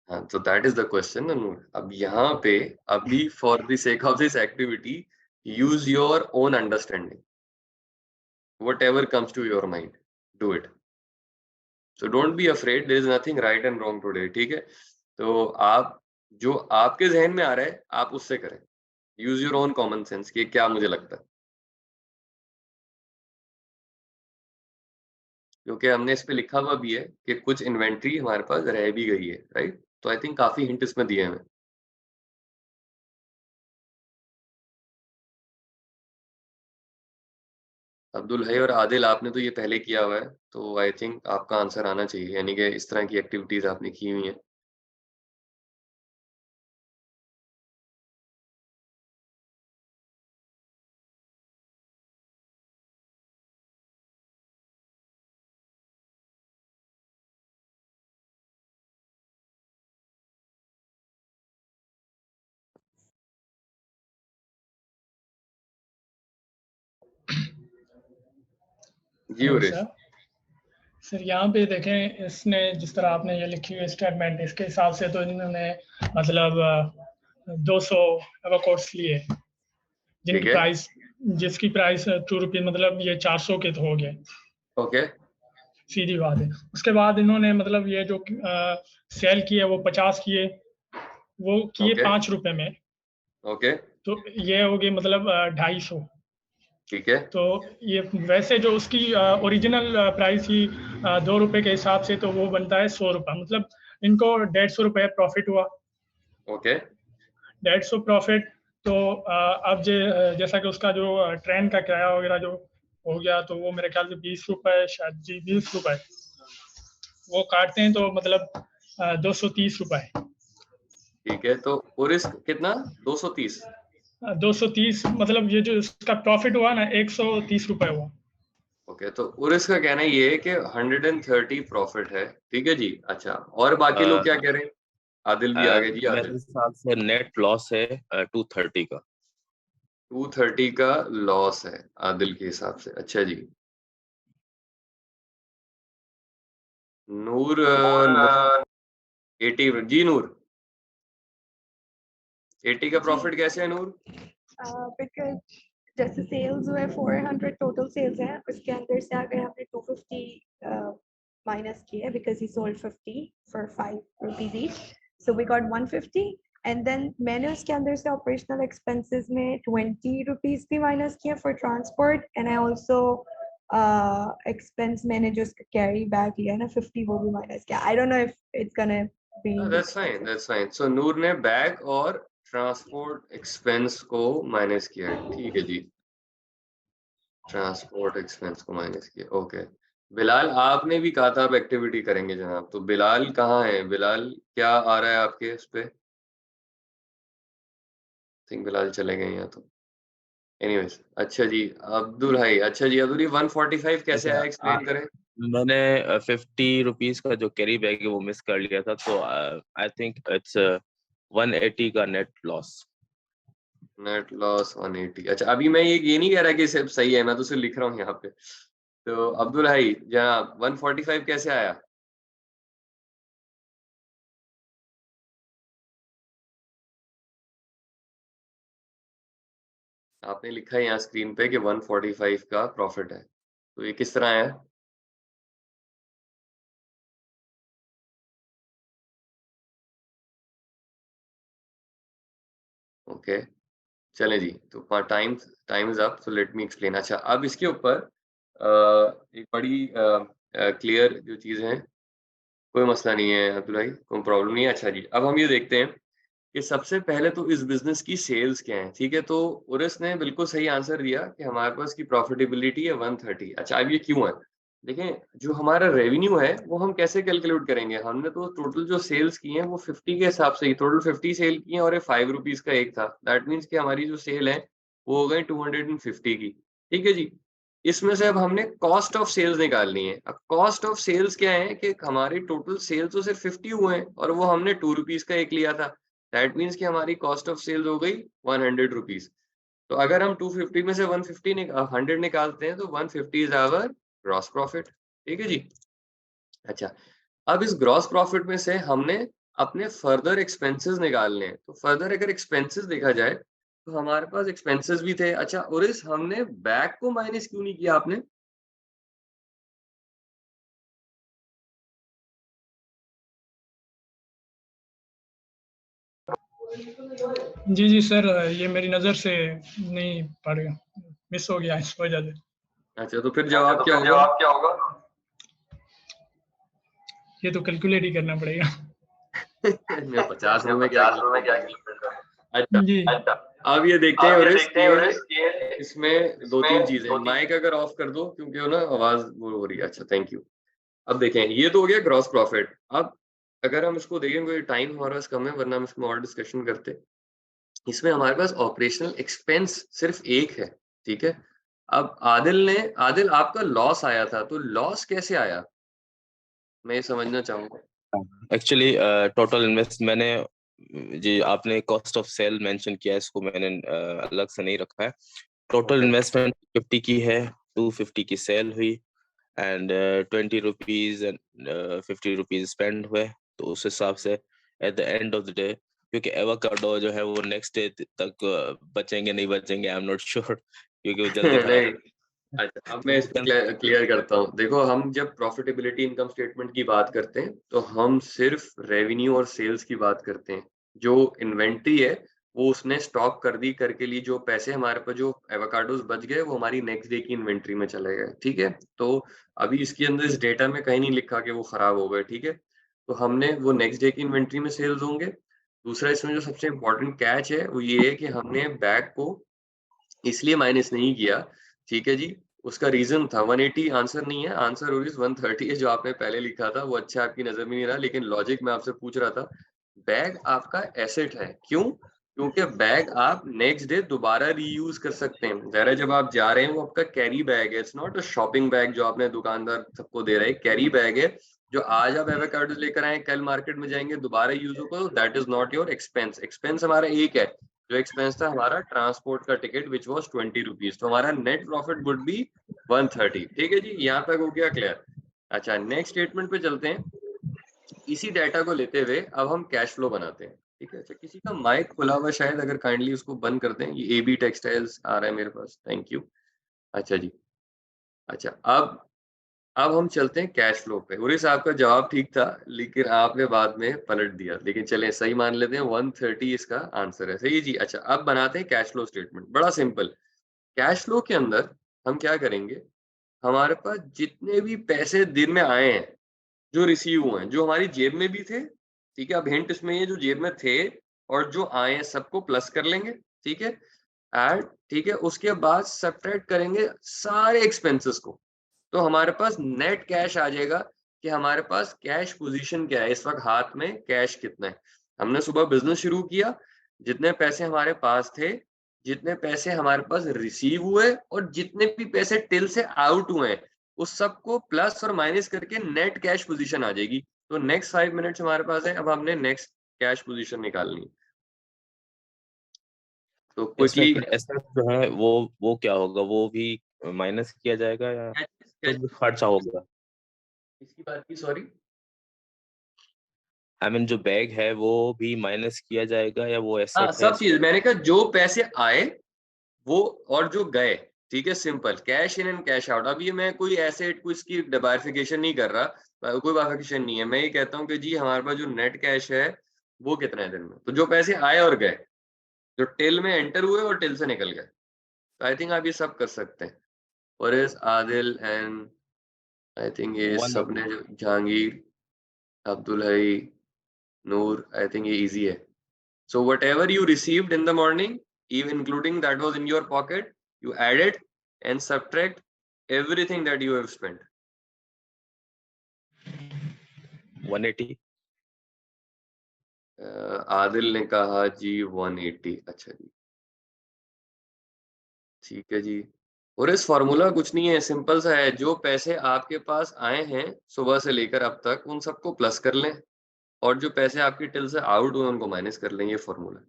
हाँ, तो that is the question Anoor. अब यहाँ पे अभी for the sake of this activity use your own understanding. Whatever comes to your mind, do it. So don't be afraid, there is nothing right and wrong today, ठीक है? तो आप जो आपके ज़हन में आ रहा है, आप उससे करें। Use your own common sense कि क्या मुझे लगता है। क्योंकि हमने इस पे लिखा हुआ भी है कि कुछ इन्वेंट्री हमारे पास रह भी गई है, राइट? तो आई थिंक काफ़ी हिंट इसमें दिए हुए हैं। अब्दुल है और आदिल आपने तो ये पहले किया हुआ है, तो आई थिंक आपका आंसर आना चाहिए, यानी कि इस तरह की एक्टिविटीज़ आपने की हुई हैं। जी हेलो उरेश। सर। सर यहाँ पे देखें, इसने जिस तरह आपने ये लिखी हुई स्टेटमेंट, इसके हिसाब से तो इन्होंने मतलब 200 कोर्स लिए ठीक जिनकी है, प्राइस जिसकी प्राइस 2 रुपये, मतलब ये 400 के तो हो गए, ओके, सीधी बात है। उसके बाद इन्होंने मतलब ये जो सेल किए वो 50 किए, वो किए ओके, 5 रुपए में, ओके, तो ये हो गए मतलब 250। ठीक है, तो ये वैसे जो उसकी ओरिजिनल प्राइस थी 2 रुपए के हिसाब से, तो वो बनता है 100 रुपये, मतलब इनको 150 रुपये प्रॉफिट हुआ। Okay, 150 profit. तो अब जैसा कि उसका जो ट्रेन का किराया वगैरह जो हो गया, तो वो मेरे ख्याल से 20 रुपये, शायद जी 20 रुपये वो काटते हैं, तो मतलब 230 रुपये। ठीक है, तो उरिस कितना? 230? 230, मतलब ये जो इसका प्रॉफिट हुआ ना 130 रुपये हुआ। ओके, तो उरिस का कहना ये है कि 130 प्रॉफिट है, ठीक है जी। अच्छा, और बाकी लोग क्या कह रहे हैं? आदिल भी आ गए जी, मेरे आदिल। हिसाब से नेट लॉस है 230 का। 230 का लॉस है आदिल के हिसाब से, अच्छा जी। नूर नूर 80 जी नूर 80 का प्रॉफिट कैसे है नूर? Because जैसे सेल्स हुए 400 टोटल सेल्स हैं, उसके अंदर से अगर हमने 250 माइनस किया because he sold 50 for 5 rupees each, so we got 150, and then मैंने उसके अंदर से ऑपरेशनल एक्सपेंसेस में 20 रुपीस भी माइनस किया for transport, and I also expense मैंने जो उसका कैरी बैग लिया ना 50 वो भी माइनस किया। I don't know if it's gonna be that's fine, that's fine. So Noor ने बैग और ट्रांसपोर्ट एक्सपेंस को माइनस किया है, ठीक है जी। ट्रांसपोर्ट एक्सपेंस को माइनस किया, ओके। बिलाल आपने भी कहा था आप एक्टिविटी करेंगे जनाब, तो बिलाल कहाँ है? बिलाल क्या आ रहा है आपके उस पे? थिंक बिलाल चले गए हैं तो। एनीवेज, अच्छा जी, अब्दुल भाई, अच्छा जी अब्दुल, ये 145 कैसे अच्छा, आया, एक्सप्लेन करें। मैंने 50 रुपीज का जो कैरी बैग है वो मिस कर लिया था, तो आई थिंक इट्स 180 का नेट लॉस। Net loss 180। अच्छा, अभी मैं ये नहीं कह रहा कि सिर्फ सही है, मैं तो सिर्फ लिख रहा हूँ यहाँ पे। तो अब्दुल भाई जनाब 145 कैसे आया? आपने लिखा है यहाँ स्क्रीन पे कि 145 का प्रॉफिट है, तो ये किस तरह आया? ओके, चलें जी, तो time is up, so let me explain. अच्छा, अब इसके ऊपर एक बड़ी क्लियर जो चीज़ें हैं? कोई मसला नहीं है अब्दुल भाई, कोई प्रॉब्लम नहीं है। अच्छा जी, अब हम ये देखते हैं कि सबसे पहले तो इस बिज़नेस की सेल्स क्या है, ठीक है? तो उरस ने बिल्कुल सही आंसर दिया कि हमारे पास की प्रॉफिटेबिलिटी है 130। अच्छा, अब ये क्यों है? देखें, जो हमारा रेवेन्यू है, वो हम कैसे कैलकुलेट करेंगे? हमने तो टोटल जो सेल्स की हैं, वो 50 के हिसाब से ही टोटल 50 सेल की हैं और ये ₹5 का एक था। दैट मीन्स कि हमारी जो सेल है, वो हो गई 250 की, ठीक है जी? इसमें से अब हमने कॉस्ट ऑफ सेल्स निकालनी है। अब कॉस्ट ऑफ सेल्स क्या है कि हमारी टोटल सेल्स तो सिर्फ 50 हुए हैं और वो हमने ₹2 का एक लिया था। दैट मीन्स कि हमारी कॉस्ट ऑफ सेल्स हो गई ₹100। तो अगर हम 250 में से 100 निकालते हैं तो 150 इज आवर ग्रॉस प्रॉफिट, ठीक है जी? अच्छा, अब इस ग्रॉस प्रॉफिट में से हमने अपने फर्दर एक्सपेंसेस निकालने हैं। तो फर्दर अगर एक्सपेंसेस देखा जाए तो हमारे पास एक्सपेंसेस भी थे। अच्छा, और इस हमने बैक को माइनस क्यों नहीं किया आपने? जी सर, ये मेरी नज़र से नहीं पड़ गया, मिस हो गया इस वजह से। अच्छा, तो फिर जवाब क्या होगा? ये तो कैलकुलेट ही करना पड़ेगा। मैं 50 में क्या अच्छा, जी अब ये देखते हैं और इसमें 2-3 चीजें। माइक अगर ऑफ कर दो क्योंकि वो ना आवाज वो हो रही है। अच्छा, थैंक यू। अब देखें, ये तो हो गया ग्रॉस प्रॉफिट। अब अगर हम इसको देखेंगे, टाइम हमारे पास कम है वरना हम इसमें और डिस्कशन करते। इसमें हमारे पास ऑपरेशनल एक्सपेंस सिर्फ एक है, ठीक है? अब आदिल आपका लॉस आया था, तो लॉस कैसे आया? मैं ये समझना चाहूंगा। एक्चुअली टोटल इन्वेस्ट मैंने जी आपने कॉस्ट ऑफ सेल मेंशन किया है, इसको मैंने अलग से नहीं रखा है। Total Okay. इन्वेस्टमेंट 50 की है, 250 की सेल हुई and 20 rupees and 50 rupees spend हुए। तो उस हिसाब से eight the end of the day, क्योंकि एवोकाडो जो है वो नेक्स्ट डे तक बचेंगे नहीं बचेंगे आई एम नॉट श्योर, क्योंकि वो जल्दी नहीं, खराब अच्छा, अब मैं इसको क्लियर करता हूँ। देखो, हम जब प्रॉफिटेबिलिटी इनकम स्टेटमेंट की बात करते हैं तो हम सिर्फ रेवेन्यू और सेल्स की बात करते हैं। जो इन्वेंट्री है वो उसने स्टॉक कर दी, करके ली। जो पैसे हमारे पास जो एवोकाडोस बच गए वो हमारी नेक्स्ट डे की इन्वेंट्री में चले गए, ठीक है? तो अभी इसके अंदर इस डेटा में कहीं नहीं लिखा कि वो खराब हो गए, ठीक है? तो हमने वो नेक्स्ट डे की इन्वेंट्री में सेल्स होंगे। दूसरा, इसमें जो सबसे इम्पोर्टेंट कैच है वो ये है कि हमने बैक को इसलिए माइनस नहीं किया, ठीक है जी? उसका रीज़न था 180 आंसर नहीं है, आंसर रुपीज़ 130 है जो आपने पहले लिखा था, वो अच्छा आपकी नज़र में नहीं रहा, लेकिन लॉजिक मैं आपसे पूछ रहा था। बैग आपका एसेट है, क्यों? क्योंकि बैग आप नेक्स्ट डे दोबारा रीयूज़ कर सकते हैं। ज़ाहिर है, जब आप जा रहे हैं वो आपका कैरी बैग है, it's not a shopping bag जो आपने दुकानदार सबको दे रहे हैं। कैरी बैग है, जो आज आप एवोकाडो लेकर आए, कल मार्केट में जाएँगे, दोबारा यूज़ होगा, that is not your expense. Expense हमारा एक है, जो एक्सपेंस था हमारा ट्रांसपोर्ट का टिकट व्हिच वाज 20 रुपीस। तो हमारा नेट प्रॉफिट वुड बी 130, ठीक है जी? यहाँ तक हो गया क्लियर? अच्छा, नेक्स्ट स्टेटमेंट पे चलते हैं। इसी डाटा को लेते हुए अब हम कैश फ्लो बनाते हैं, ठीक है? अच्छा, किसी का माइक खुला हुआ शायद, अगर काइंडली उसको बंद कर दें। ये एबी टेक्सटाइल्स आ रहा है मेरे पास, थैंक यू। अच्छा जी, अच्छा, अब हम चलते हैं कैश फ्लो पे। उरी साहब का जवाब ठीक था, लेकिन आपने बाद में पलट दिया। लेकिन चलें, सही मान लेते हैं, 130 इसका आंसर है। सही जी। अच्छा, अब बनाते हैं कैश फ्लो स्टेटमेंट। बड़ा सिंपल। कैश फ्लो के अंदर हम क्या करेंगे, हमारे पास जितने भी पैसे दिन में आए हैं, जो रिसीव हुए हैं, जो हमारी जेब में भी थे, ठीक है? अब हिंट इसमें ये, जो जेब में थे और जो आए हैं सबको प्लस कर लेंगे, ठीक है? ऐड, ठीक है? उसके बाद सब्ट्रैक्ट करेंगे सारे एक्सपेंसेस को। तो हमारे पास नेट कैश आ जाएगा कि हमारे पास कैश पोजीशन क्या है, इस वक्त हाथ में कैश कितना है। हमने सुबह बिजनेस शुरू किया, जितने पैसे हमारे पास थे, जितने पैसे हमारे पास रिसीव हुए और जितने भी पैसे टिल से आउट हुए हैं, उस सबको प्लस और माइनस करके नेट कैश पोजीशन आ जाएगी। तो नेक्स्ट 5 मिनट्स हमारे पास है, अब हमने नेक्स्ट कैश पोजीशन निकालनी है। तो इसमें क्विकली एसेट जो है वो क्या होगा, वो भी माइनस किया जाएगा या कुछ खर्चा होगा? किसकी बात की, सॉरी? आई मीन जो बैग है वो भी माइनस किया जाएगा या वो हाँ, एसेट है? सब चीज मैंने कहा, जो पैसे आए वो और जो गए, ठीक है? Simple cash in and cash out. अब ये मैं कोई एसेट को इसकी बाइफिकेशन नहीं कर रहा, कोई बाइफिकेशन नहीं है। मैं ये कहता हूँ कि जी हमारे पास जो नेट कैश है वो कितना है दिन में, तो जो पैसे आए और गए, जो टिल में एंटर हुए और टिल से निकल गए। तो आई थिंक आप ये सब कर सकते हैं। और is Adil and I think ये 180 सबने जहांगीर, अब्दुल हई, नूर, आई थिंक ये इजी है. So whatever you received in the morning, even including that was in your pocket, you add it and subtract everything that you have spent. 180. Adil ने कहा जी 180. अच्छा जी, ठीक है जी. और इस फॉर्मूला कुछ नहीं है, सिंपल सा है. जो पैसे आपके पास आए हैं सुबह से लेकर अब तक, उन सबको प्लस कर लें और जो पैसे आपकी टिल से आउट हुए उनको माइनस कर लें. ये फॉर्मूला.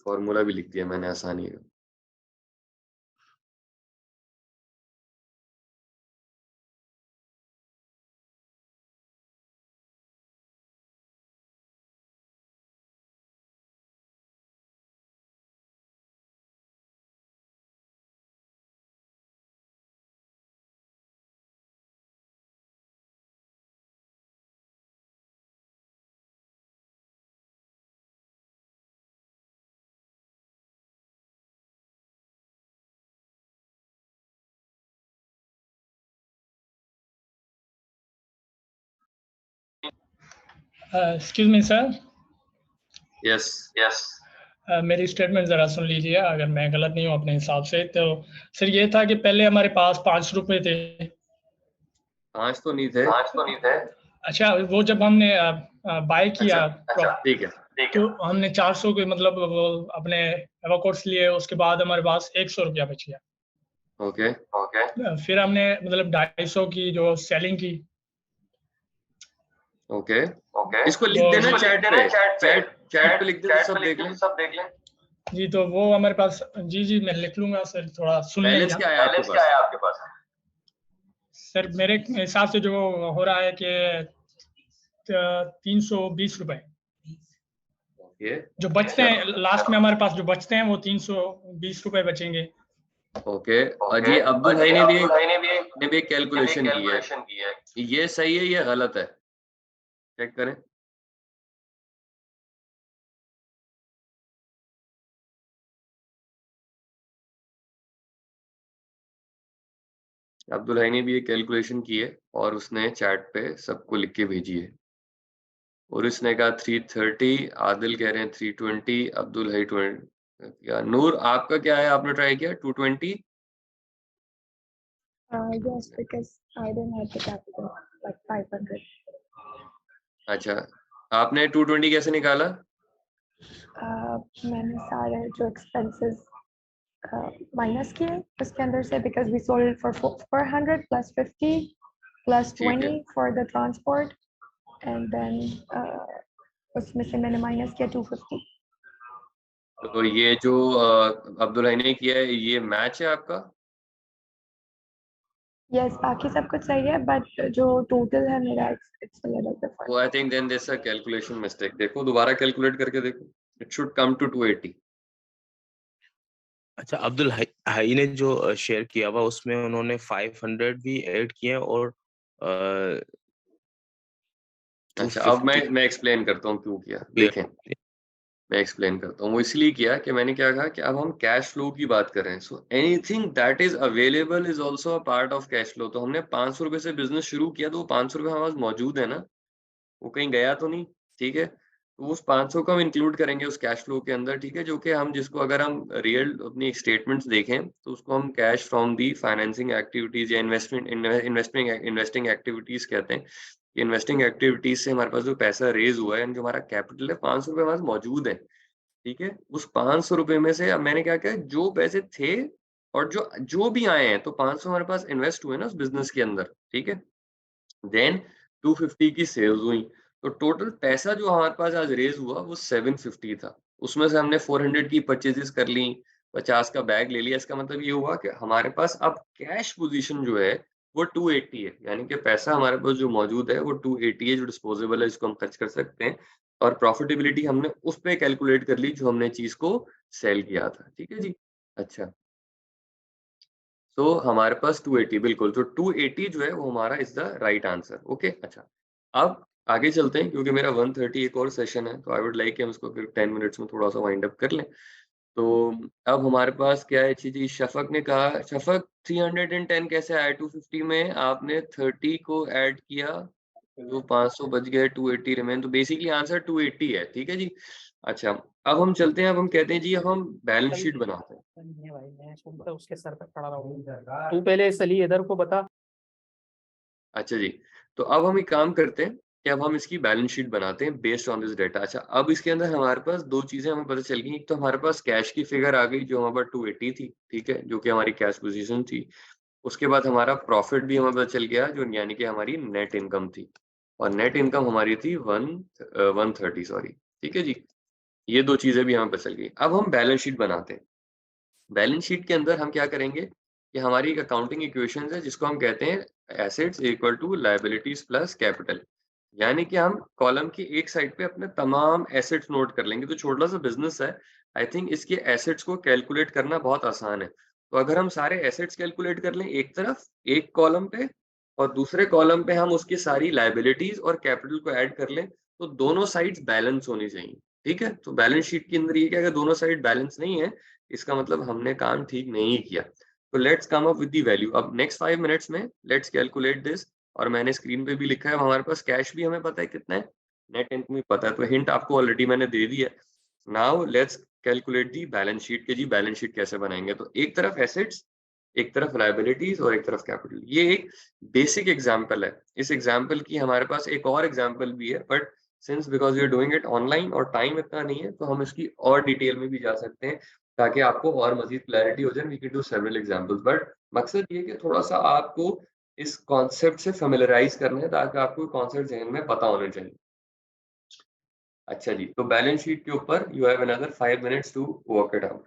फॉर्मूला भी लिख दिया मैंने आसानी का. Excuse me sir. यस. मेरी स्टेटमेंट ज़रा सुन लीजिए, अगर मैं गलत नहीं हूँ अपने हिसाब से. तो सर ये था कि पहले हमारे पास 5 रुपए थे. 5 तो नहीं थे. अच्छा, वो जब हमने बाय किया, ठीक है. तो हमने 400 के मतलब वो अपने एवोकोर्स लिए, उसके बाद हमारे पास 100 रुपया बच गया. ओके. फिर हमने मतलब 250 की जो सेलिंग की. ओके. इसको लिख देना चैट पे. चैट पे लिख दे तो सब देख लें. जी, तो वो हमारे पास, जी मैं लिख लूंगा सर, थोड़ा सुन बैलेंस लेंगे. क्या है आपके पास? सर मेरे हिसाब से जो हो रहा है कि 320 रुपए ओके. जो बचते हैं लास्ट में, हमारे पास जो बचते हैं वो 320 रुपए बचेंगे. ओके. अजी अब्दुल भाई ने भी कैलकुलेशन की है. ये सही है, ये गलत है? चेक करें. अब्दुल भाई ने भी ये कैलकुलेशन की है और उसने चैट पे सबको लिख के भेजी है. और इसने कहा 330, आदिल कह रहे हैं 320, अब्दुल भाई 20. नूर आपका क्या है, आपने ट्राई किया 220? Yes, because I didn't have the capital, like 500. अच्छा, आपने 220 कैसे निकाला? मैंने सारे जो expenses माइनस किए उसके अंदर से, because we sold for 400 plus 50 plus 20 for the transport, and then उसमें से मैंने माइनस किया 250. तो ये जो अब्दुल भाई ने किया है, ये मैच है आपका? यस, बाकी सब कुछ सही है, बट जो टोटल है मेरा it's a little different. So I think then there's a calculation mistake. देखो दोबारा कैलकुलेट करके देखो. It should come to 280. अच्छा, अब्दुल हई ने जो शेयर किया हुआ उसमें उन्होंने 500 भी ऐड किए और अच्छा, अब मैं एक्सप्लेन करता हूँ क्यों किया. देखें, मैं एक्सप्लेन करता हूँ. वो इसलिए किया कि मैंने क्या कहा कि अब हम कैश फ्लो की बात कर रहे हैं. So anything that is available is also a part of cash flow. तो हमने 500 रुपए से बिजनेस शुरू किया, तो वो 500 रुपए हमारे पास मौजूद है ना, वो कहीं गया तो नहीं. ठीक है, तो उस 500 को हम इंक्लूड करेंगे उस कैश फ्लो के अंदर. ठीक है, जो कि हम जिसको अगर हम रियल अपनी स्टेटमेंट्स देखें तो उसको हम cash from the financing activities या इन्वेस्टिंग एक्टिविटीज कहते हैं. इन्वेस्टिंग एक्टिविटीज से हमारे पास जो पैसा रेज हुआ है, जो हमारा कैपिटल है, 500 रुपए हमारे पास मौजूद है. ठीक है, उस 500 रुपए में से अब मैंने क्या किया, जो पैसे थे और जो भी आए हैं, तो 500 हमारे पास इन्वेस्ट हुए ना उस बिजनेस के अंदर. ठीक है, देन 250 की सेल्स हुई, तो टोटल पैसा जो हमारे पास आज रेज हुआ वो 750 था. उसमें से हमने 400 की परचेजेस कर ली, 50 का बैग ले लिया. इसका मतलब ये हुआ कि हमारे पास अब कैश पोजीशन जो है वो 280 है. यानी कि पैसा हमारे पास जो मौजूद है वो 280 है, जो डिस्पोजेबल है, जिसको हम खर्च कर सकते हैं. और प्रॉफिटेबिलिटी हमने उस पे कैलकुलेट कर ली जो हमने चीज को सेल किया था. ठीक है जी. अच्छा, सो हमारे पास 280 बिल्कुल, तो 280 जो है वो हमारा is the right answer. Okay, अच्छा अब आगे चलते हैं क्योंकि मेरा 1:30 एक और सेशन है, तो आई वुड लाइक कि हम इसको फिर 10 मिनट्स में थोड़ा सा वाइंड अप कर लें। तो अब हमारे पास क्या है जी, शफ़क़ ने कहा शफ़क़ 310 कैसे आया 250 में? आपने 30 को ऐड किया तो 500 बच गए, 280 रिमेन, तो बेसिकली आंसर 280 है, ठीक है जी। अच्छा, अब हम चलते हैं, अब हम कहते हैं जी अब हम बैलेंस शीट बनाते हैं। भाई मैं सुनता उसके सर पे खड़ा रहूंगा, तू पहले सली इधर को बता। अच्छा जी, तो अब हम एक काम करते हैं कि अब हम इसकी बैलेंस शीट बनाते हैं बेस्ड ऑन दिस डेटा। अच्छा, अब इसके अंदर हमारे पास 2 चीज़ें हमें पता चल गई। एक तो हमारे पास कैश की फिगर आ गई जो हमारे पास 280 थी, ठीक है? जो कि हमारी कैश पोज़ीशन थी। उसके बाद हमारा प्रॉफ़िट भी हमें पता चल गया जो यानी कि हमारी नेट इनकम थी और नेट इनकम हमारी थी 130 सॉरी, ठीक है जी? ये 2 चीज़ें भी हमें पता चल गई। अब हम बैलेंस शीट बनाते हैं। बैलेंस शीट के अंदर हम क्या करेंगे कि हमारी एक अकाउंटिंग इक्वेशंस है जिसको हम कहते हैं assets equal to liabilities plus capital. यानी कि हम कॉलम की एक साइड पे अपने तमाम एसेट्स नोट कर लेंगे। तो छोटा सा बिजनेस है, आई थिंक इसके एसेट्स को कैलकुलेट करना बहुत आसान है। तो अगर हम सारे एसेट्स कैलकुलेट कर लें एक तरफ एक कॉलम पे और दूसरे कॉलम पे हम उसकी सारी लायबिलिटीज और कैपिटल को ऐड कर लें तो दोनों साइड्स बैलेंस होनी चाहिए। ठीक है, तो बैलेंस शीट के अंदर ये कि अगर दोनों साइड बैलेंस नहीं है इसका मतलब हमने काम ठीक नहीं किया। तो let's come up with the value. अब नेक्स्ट 5 मिनट्स में लेट्स कैलकुलेट दिस और मैंने स्क्रीन पे भी लिखा है। हमारे पास कैश भी हमें पता है कितना है, नेट इनकम भी पता है, तो हिंट आपको ऑलरेडी मैंने दे दी है। Now let's calculate the balance sheet के जी बैलेंस शीट कैसे बनाएंगे। तो एक तरफ एसेट्स, एक तरफ लायबिलिटीज और एक तरफ कैपिटल। ये एक बेसिक एग्जांपल है। इस एग्जांपल की हमारे पास एक और एग्जांपल भी है but since because we are doing it online और टाइम इतना नहीं है तो हम इसकी और डिटेल में भी जा सकते हैं ताकि आपको और मजीद क्लैरिटी हो जाए। We can do several examples but मकसद ये कि थोड़ा सा आपको इस कॉन्सेप्ट से familiarize करना है ताकि आपको कॉन्सेप्ट ज़हन में पता होने चाहिए। अच्छा जी, तो बैलेंस शीट के ऊपर you have another 5 minutes to work it out.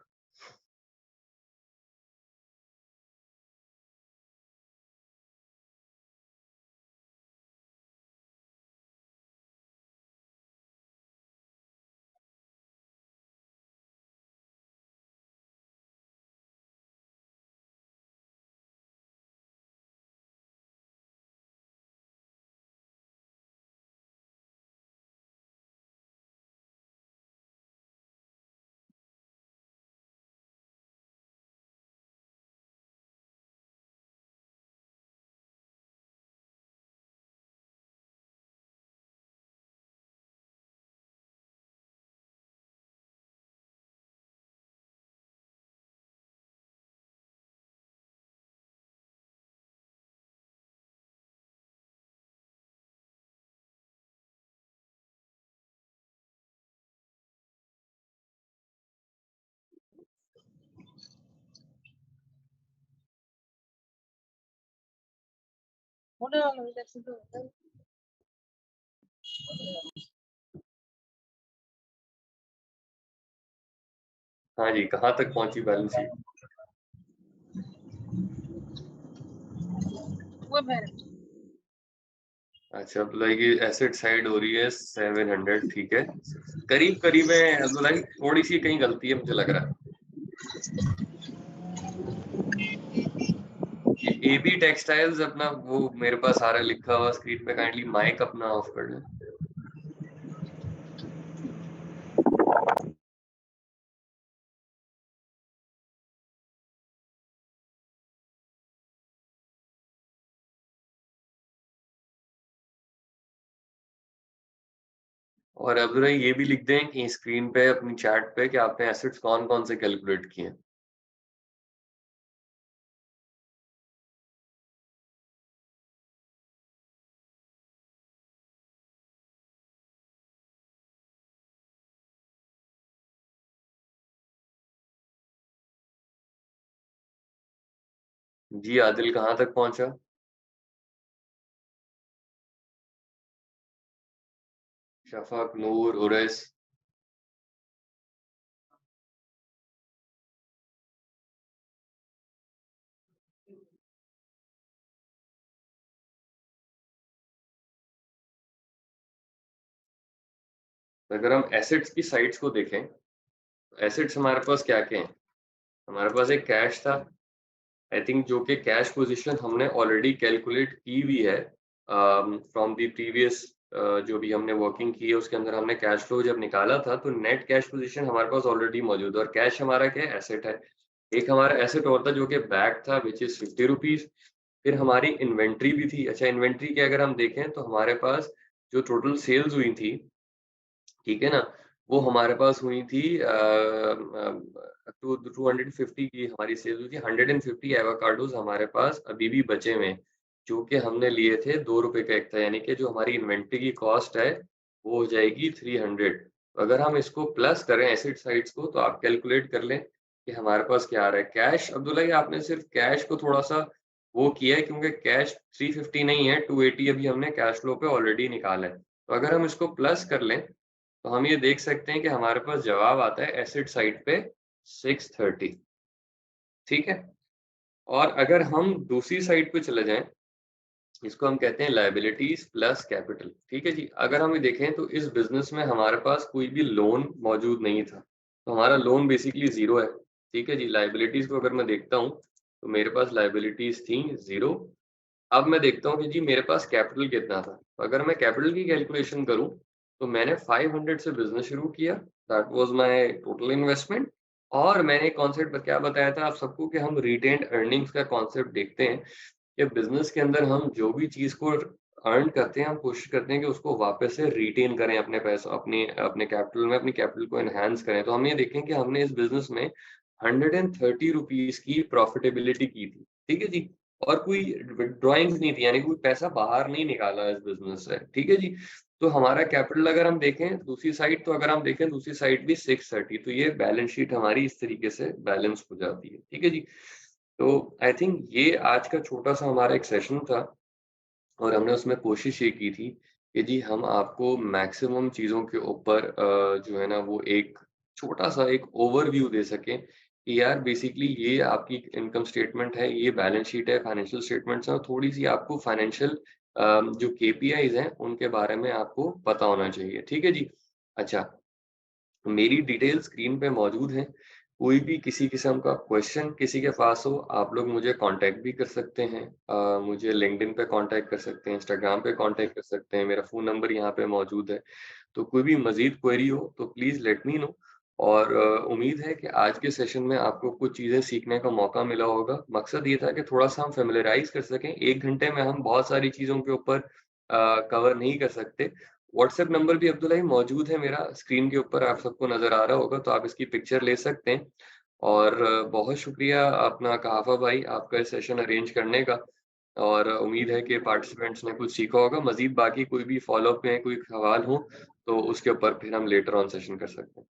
हाँ जी, कहाँ तक पहुँची बैलेंस शीट? अच्छा, अब्दुल्ला की एसेट साइड हो रही है 700, ठीक है। करीब-करीब है अब्दुल्ला की, थोड़ी-सी कहीं गलती है मुझे लग रहा है। ये एबी टेक्सटाइल्स अपना वो मेरे पास आ रहा है लिखा हुआ स्क्रीन पे, काइंडली माइक अपना ऑफ कर लें। और अब्दुल्ला ये भी लिख दें कि स्क्रीन पे अपनी चैट पे कि आपने एसेट्स कौन-कौन से कैलकुलेट किए हैं। जी, आदिल कहाँ तक पहुँचा? शफ़क़, नूर, उरैस? अगर हम एसेट्स की साइड्स को देखें, एसेट्स हमारे पास क्या-क्या हैं? हमारे पास एक कैश था, आई थिंक जो कि कैश पोजीशन हमने ऑलरेडी कैलकुलेट की हुई है फ्रॉम द प्रीवियस जो भी हमने वर्किंग की है उसके अंदर हमने कैश फ्लो जब निकाला था तो नेट कैश पोजीशन हमारे पास ऑलरेडी मौजूद है। और कैश हमारा क्या है, एसेट है। एक हमारा एसेट और था जो कि बैग था विच इज 50 रुपीज। फिर हमारी इन्वेंट्री भी थी। अच्छा, इन्वेंट्री के अगर हम देखें तो हमारे पास जो टोटल सेल्स हुई थी, ठीक है ना, वो हमारे पास हुई थी 250 की हमारी सेल्स हुई थी। 150 एवोकाडोज हमारे पास अभी भी बचे हुए हैं, जो कि हमने लिए थे 2 रुपए का एक था। यानी कि जो हमारी इन्वेंट्री की कॉस्ट है वो हो जाएगी 300। अगर हम इसको प्लस करें एसेट साइड्स को तो आप कैलकुलेट कर लें कि हमारे पास क्या आ रहा है। कैश अब्दुल्ला ये आपने सिर्फ कैश को थोड़ा सा वो किया है क्योंकि कैश 350 नहीं है, 280 अभी हमने कैश फ्लो पे ऑलरेडी निकाला है। तो अगर हम इसको प्लस कर लें तो हम ये देख सकते हैं कि हमारे पास जवाब आता है एसेट साइड पे 630। ठीक है। और अगर हम दूसरी साइड पे चले जाएं, इसको हम कहते हैं लायबिलिटीज प्लस कैपिटल। ठीक है जी। अगर हम ये देखें तो इस बिजनेस में हमारे पास कोई भी लोन मौजूद नहीं था, तो हमारा लोन बेसिकली जीरो है। ठीक है जी। लायबिलिटीज को अगर मैं देखता हूँ तो मेरे पास लायबिलिटीज थी जीरो। अब मैं देखता हूँ कि जी मेरे पास कैपिटल कितना था। तो अगर मैं कैपिटल की कैलकुलेशन करूँ तो मैंने 500 से बिजनेस शुरू किया, that was my total investment. और मैंने कॉन्सेप्ट क्या बताया था आप सबको कि हम रिटेन्ड अर्निंग्स का कॉन्सेप्ट देखते हैं कि बिजनेस के अंदर हम जो भी चीज को अर्न करते हैं हम कोशिश करते हैं कि उसको वापस से रिटेन करें अपने पैसों अपने अपने कैपिटल में, अपनी कैपिटल को एनहांस करें। तो हम ये देखें कि हमने इस बिजनेस में 130 रुपीज की प्रॉफिटेबिलिटी की थी। ठीक है जी। और कोई ड्राइंग्स नहीं थी, यानी कोई पैसा बाहर नहीं निकाला इस बिजनेस से। ठीक है जी। तो हमारा कैपिटल अगर हम देखें दूसरी साइड, तो अगर हम देखें दूसरी साइड भी 630, तो ये बैलेंस शीट हमारी इस तरीके से बैलेंस हो जाती है। ठीक है जी। तो आई थिंक ये आज का छोटा सा हमारा एक सेशन था और हमने उसमें कोशिश ये की थी कि जी हम आपको मैक्सिमम चीज़ों के ऊपर जो है ना वो एक छोटा सा एक ओवरव्यू दे सकें कि यार बेसिकली ये आपकी इनकम स्टेटमेंट है, ये बैलेंस शीट है, फाइनेंशियल स्टेटमेंट्स हैं और थोड़ी सी आपको फाइनेंशियल जो केपीआईज हैं उनके बारे में आपको पता होना चाहिए। ठीक है जी। अच्छा, मेरी डिटेल स्क्रीन पे मौजूद है। कोई भी किसी किस्म का क्वेश्चन किसी के पास हो, आप लोग मुझे कांटेक्ट भी कर सकते हैं। मुझे लिंक्डइन पे कांटेक्ट कर सकते हैं, इंस्टाग्राम पे कांटेक्ट कर सकते हैं। मेरा फ़ोन नंबर यहाँ पे मौजूद है। तो कोई भी मज़ीद क्वेरी हो तो प्लीज़ लेट मी नो। और उम्मीद है कि आज के सेशन में आपको कुछ चीज़ें सीखने का मौका मिला होगा। मकसद ये था कि थोड़ा-सा हम फ़ैमिलियराइज़ कर सकें। 1 घंटे में हम बहुत सारी चीज़ों के ऊपर कवर नहीं कर सकते। व्हाट्सएप नंबर भी अब्दुल्ला ही मौजूद है मेरा, स्क्रीन के ऊपर आप सबको नज़र आ रहा होगा, तो आप इसकी पिक्चर ले सकते हैं। और बहुत शुक्रिया अपना कहाफ़ा भाई आपका ये सेशन अरेंज करने का। और उम्मीद है कि पार्टिसिपेंट्स ने कुछ सीखा होगा। मज़ीद बाकी कोई भी फ़ॉलो अप में कोई सवाल हो, तो उसके ऊपर फिर हम लेटर ऑन सेशन कर सकते हैं।